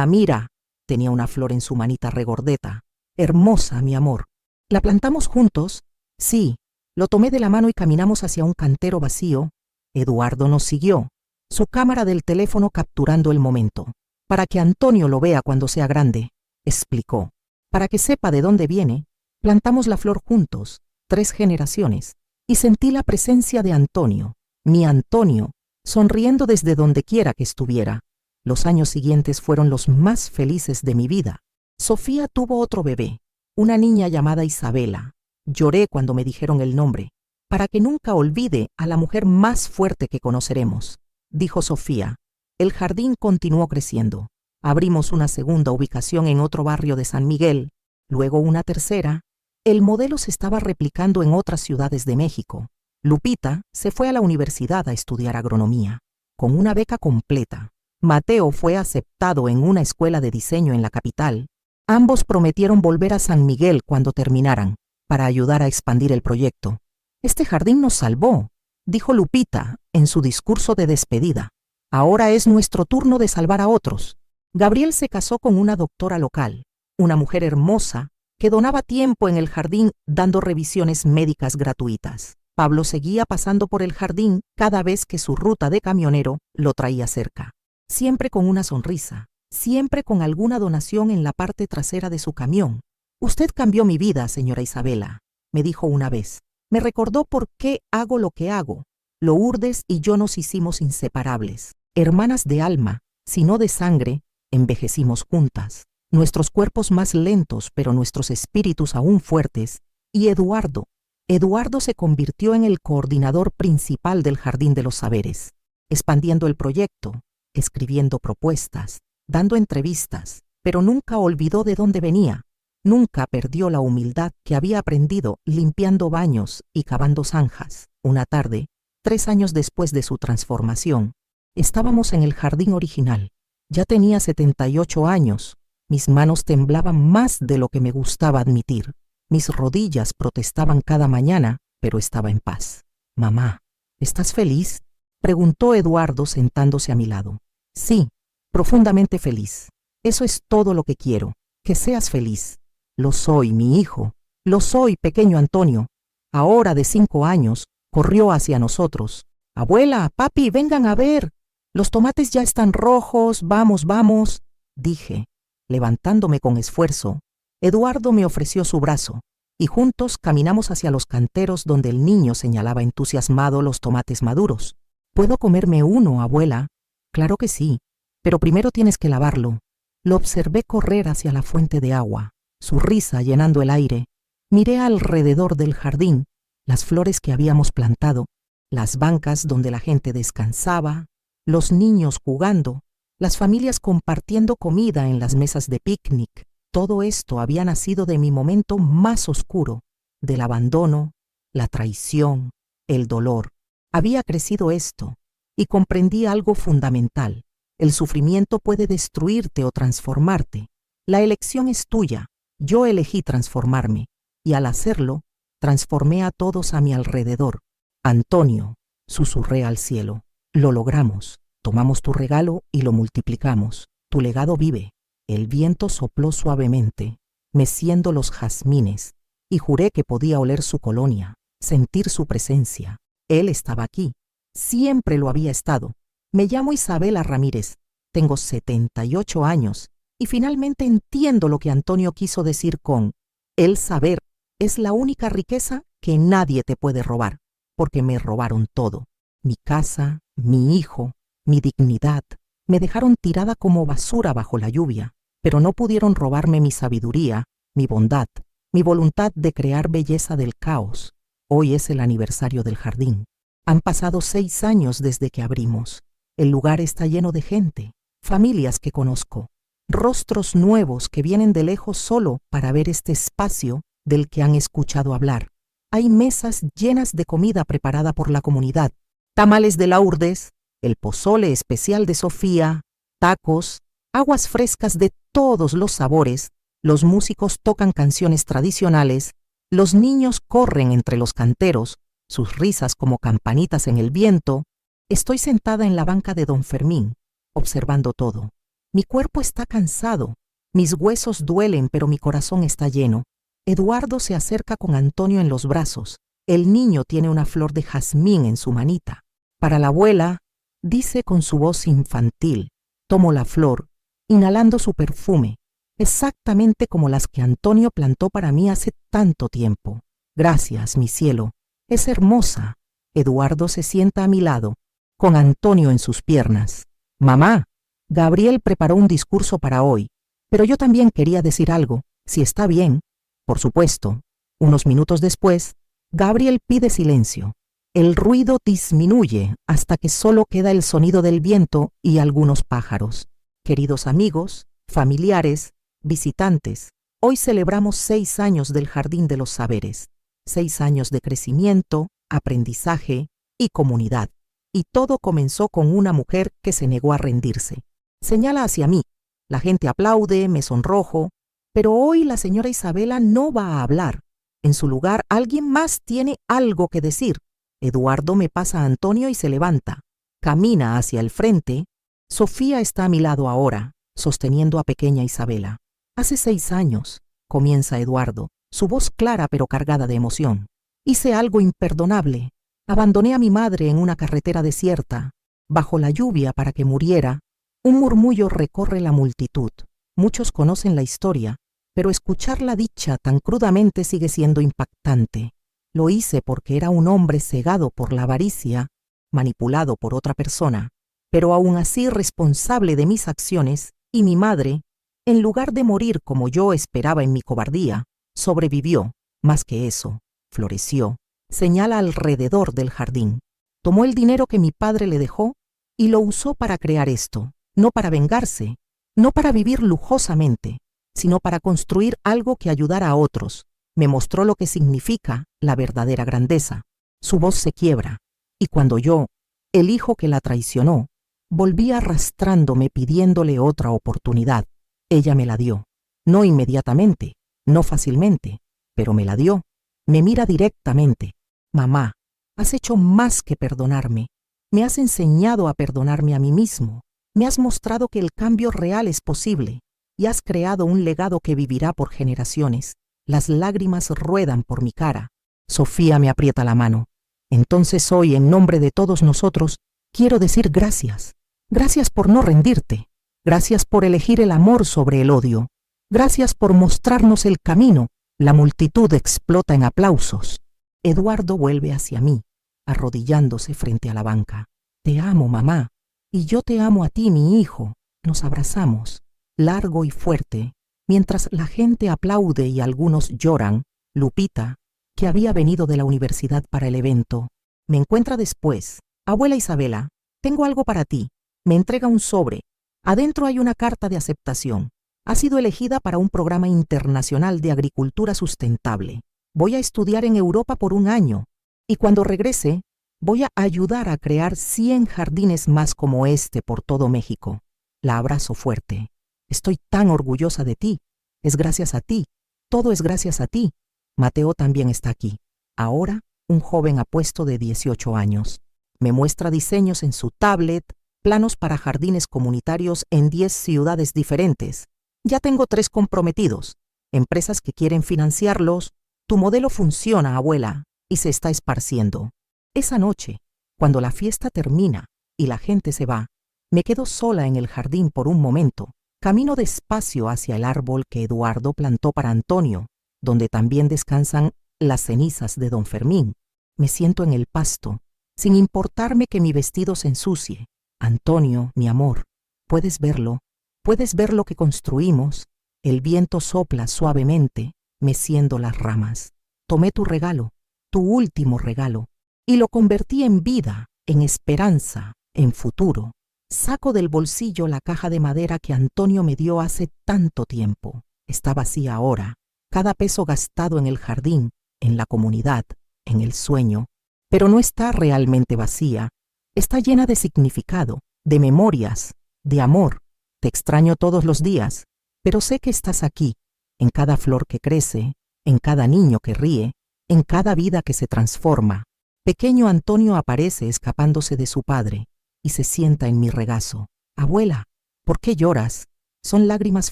mira. Tenía una flor en su manita regordeta. Hermosa, mi amor. ¿La plantamos juntos? Sí. Lo tomé de la mano y caminamos hacia un cantero vacío. Eduardo nos siguió, su cámara del teléfono capturando el momento. Para que Antonio lo vea cuando sea grande, explicó. Para que sepa de dónde viene, plantamos la flor juntos, 3 generaciones, y sentí la presencia de Antonio, mi Antonio, sonriendo desde donde quiera que estuviera. Los años siguientes fueron los más felices de mi vida. Sofía tuvo otro bebé, una niña llamada Isabela. Lloré cuando me dijeron el nombre, para que nunca olvide a la mujer más fuerte que conoceremos, dijo Sofía. El jardín continuó creciendo. Abrimos una segunda ubicación en otro barrio de San Miguel, luego una tercera. El modelo se estaba replicando en otras ciudades de México. Lupita se fue a la universidad a estudiar agronomía, con una beca completa. Mateo fue aceptado en una escuela de diseño en la capital. Ambos prometieron volver a San Miguel cuando terminaran, para ayudar a expandir el proyecto. Este jardín nos salvó, dijo Lupita en su discurso de despedida. Ahora es nuestro turno de salvar a otros. Gabriel se casó con una doctora local, una mujer hermosa que donaba tiempo en el jardín dando revisiones médicas gratuitas. Pablo seguía pasando por el jardín cada vez que su ruta de camionero lo traía cerca. Siempre con una sonrisa, siempre con alguna donación en la parte trasera de su camión. Usted cambió mi vida, señora Isabela, me dijo una vez. Me recordó por qué hago lo que hago. Lourdes y yo nos hicimos inseparables. Hermanas de alma, si no de sangre, envejecimos juntas. Nuestros cuerpos más lentos, pero nuestros espíritus aún fuertes. Y Eduardo se convirtió en el coordinador principal del Jardín de los Saberes, expandiendo el proyecto, escribiendo propuestas, dando entrevistas, pero nunca olvidó de dónde venía. Nunca perdió la humildad que había aprendido limpiando baños y cavando zanjas. Una tarde, 3 años después de su transformación, estábamos en el jardín original. Ya tenía 78 años. Mis manos temblaban más de lo que me gustaba admitir. Mis rodillas protestaban cada mañana, pero estaba en paz. «Mamá, ¿estás feliz?», preguntó Eduardo sentándose a mi lado. «Sí, profundamente feliz. Eso es todo lo que quiero, que seas feliz». «Lo soy, mi hijo. Lo soy, pequeño Antonio». Ahora de 5 años, corrió hacia nosotros. «Abuela, papi, vengan a ver. Los tomates ya están rojos, vamos, vamos», dije, levantándome con esfuerzo. Eduardo me ofreció su brazo, y juntos caminamos hacia los canteros donde el niño señalaba entusiasmado los tomates maduros. «¿Puedo comerme uno, abuela?» «Claro que sí, pero primero tienes que lavarlo». Lo observé correr hacia la fuente de agua, su risa llenando el aire. Miré alrededor del jardín, las flores que habíamos plantado, las bancas donde la gente descansaba, los niños jugando, las familias compartiendo comida en las mesas de picnic. Todo esto había nacido de mi momento más oscuro, del abandono, la traición, el dolor. Había crecido esto, y comprendí algo fundamental. El sufrimiento puede destruirte o transformarte. La elección es tuya. Yo elegí transformarme, y al hacerlo, transformé a todos a mi alrededor. «Antonio», susurré al cielo, «lo logramos. Tomamos tu regalo y lo multiplicamos. Tu legado vive». El viento sopló suavemente, meciendo los jazmines, y juré que podía oler su colonia, sentir su presencia. Él estaba aquí. Siempre lo había estado. Me llamo Isabela Ramírez. Tengo 78 años, y finalmente entiendo lo que Antonio quiso decir con: el saber es la única riqueza que nadie te puede robar, porque me robaron todo. Mi casa, mi hijo, mi dignidad. Me dejaron tirada como basura bajo la lluvia, pero no pudieron robarme mi sabiduría, mi bondad, mi voluntad de crear belleza del caos. Hoy es el aniversario del jardín. Han pasado 6 años desde que abrimos. El lugar está lleno de gente, familias que conozco, rostros nuevos que vienen de lejos solo para ver este espacio del que han escuchado hablar. Hay mesas llenas de comida preparada por la comunidad, tamales de Lourdes, el pozole especial de Sofía, tacos, aguas frescas de todos los sabores. Los músicos tocan canciones tradicionales, los niños corren entre los canteros, sus risas como campanitas en el viento. Estoy sentada en la banca de don Fermín, observando todo. Mi cuerpo está cansado, mis huesos duelen, pero mi corazón está lleno. Eduardo se acerca con Antonio en los brazos. El niño tiene una flor de jazmín en su manita. «Para la abuela», dice con su voz infantil. Tomo la flor, inhalando su perfume, exactamente como las que Antonio plantó para mí hace tanto tiempo. «Gracias, mi cielo. Es hermosa». Eduardo se sienta a mi lado, con Antonio en sus piernas. «Mamá, Gabriel preparó un discurso para hoy, pero yo también quería decir algo, si está bien». «Por supuesto». Unos minutos después, Gabriel pide silencio. El ruido disminuye hasta que solo queda el sonido del viento y algunos pájaros. «Queridos amigos, familiares, visitantes, hoy celebramos 6 años del Jardín de los Saberes, 6 años de crecimiento, aprendizaje y comunidad. Y todo comenzó con una mujer que se negó a rendirse». Señala hacia mí. La gente aplaude, me sonrojo, pero hoy la señora Isabela no va a hablar. En su lugar, alguien más tiene algo que decir. Eduardo me pasa a Antonio y se levanta. Camina hacia el frente. Sofía está a mi lado ahora, sosteniendo a pequeña Isabela. «Hace 6 años», comienza Eduardo, su voz clara pero cargada de emoción. «Hice algo imperdonable. Abandoné a mi madre en una carretera desierta, bajo la lluvia para que muriera». Un murmullo recorre la multitud. Muchos conocen la historia, pero escucharla dicha tan crudamente sigue siendo impactante. Lo hice porque era un hombre cegado por la avaricia, manipulado por otra persona, pero aún así responsable de mis acciones, y mi madre, en lugar de morir como yo esperaba en mi cobardía, sobrevivió. Más que eso, floreció. Señala alrededor del jardín. Tomó el dinero que mi padre le dejó y lo usó para crear esto, no para vengarse, no para vivir lujosamente, sino para construir algo que ayudara a otros. Me mostró lo que significa la verdadera grandeza. Su voz se quiebra, y cuando yo, el hijo que la traicionó, volví arrastrándome pidiéndole otra oportunidad, ella me la dio. No inmediatamente, no fácilmente, pero me la dio. Me mira directamente. Mamá, has hecho más que perdonarme. Me has enseñado a perdonarme a mí mismo. Me has mostrado que el cambio real es posible y has creado un legado que vivirá por generaciones. Las lágrimas ruedan por mi cara. Sofía me aprieta la mano. Entonces hoy, en nombre de todos nosotros, quiero decir gracias. Gracias por no rendirte. Gracias por elegir el amor sobre el odio. Gracias por mostrarnos el camino. La multitud explota en aplausos. Eduardo vuelve hacia mí, arrodillándose frente a la banca. Te amo, mamá. Y yo te amo a ti, mi hijo. Nos abrazamos, largo y fuerte, mientras la gente aplaude y algunos lloran. Lupita, que había venido de la universidad para el evento, me encuentra después. Abuela Isabela, tengo algo para ti. Me entrega un sobre. Adentro hay una carta de aceptación. Ha sido elegida para un programa internacional de agricultura sustentable. Voy a estudiar en Europa por un año y cuando regrese voy a ayudar a crear 100 jardines más como este por todo México. La abrazo fuerte. Estoy tan orgullosa de ti. Es gracias a ti. Todo es gracias a ti. Mateo también está aquí. Ahora, un joven apuesto de 18 años. Me muestra diseños en su tablet, planos para jardines comunitarios en 10 ciudades diferentes. Ya tengo 3 comprometidos, empresas que quieren financiarlos. Tu modelo funciona, abuela, y se está esparciendo. Esa noche, cuando la fiesta termina y la gente se va, me quedo sola en el jardín por un momento. Camino despacio hacia el árbol que Eduardo plantó para Antonio, donde también descansan las cenizas de don Fermín. Me siento en el pasto, sin importarme que mi vestido se ensucie. Antonio, mi amor, ¿puedes verlo? ¿Puedes ver lo que construimos? El viento sopla suavemente, meciendo las ramas. Tomé tu regalo, tu último regalo, y lo convertí en vida, en esperanza, en futuro. Saco del bolsillo la caja de madera que Antonio me dio hace tanto tiempo. Está vacía ahora. Cada peso gastado en el jardín, en la comunidad, en el sueño, pero no está realmente vacía. Está llena de significado, de memorias, de amor. Te extraño todos los días, pero sé que estás aquí, en cada flor que crece, en cada niño que ríe, en cada vida que se transforma. Pequeño Antonio aparece escapándose de su padre y se sienta en mi regazo. Abuela, ¿por qué lloras? Son lágrimas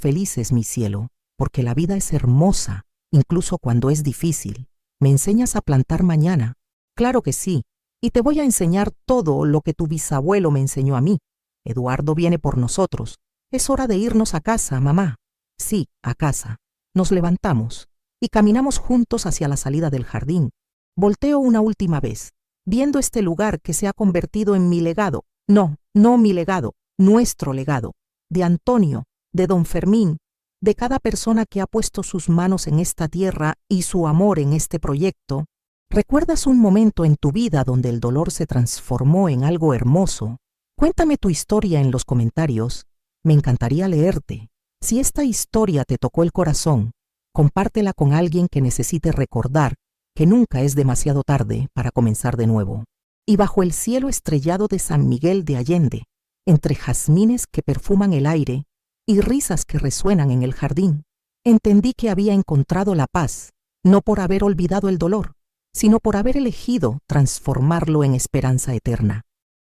felices, mi cielo, porque la vida es hermosa, incluso cuando es difícil. ¿Me enseñas a plantar mañana? Claro que sí, y te voy a enseñar todo lo que tu bisabuelo me enseñó a mí. Eduardo viene por nosotros. Es hora de irnos a casa, mamá. Sí, a casa. Nos levantamos y caminamos juntos hacia la salida del jardín. Volteo una última vez, viendo este lugar que se ha convertido en mi legado. No mi legado, nuestro legado. De Antonio, de don Fermín, de cada persona que ha puesto sus manos en esta tierra y su amor en este proyecto. ¿Recuerdas un momento en tu vida donde el dolor se transformó en algo hermoso? Cuéntame tu historia en los comentarios. Me encantaría leerte. Si esta historia te tocó el corazón, compártela con alguien que necesite recordar que nunca es demasiado tarde para comenzar de nuevo. Y bajo el cielo estrellado de San Miguel de Allende, entre jazmines que perfuman el aire y risas que resuenan en el jardín, entendí que había encontrado la paz, no por haber olvidado el dolor, sino por haber elegido transformarlo en esperanza eterna.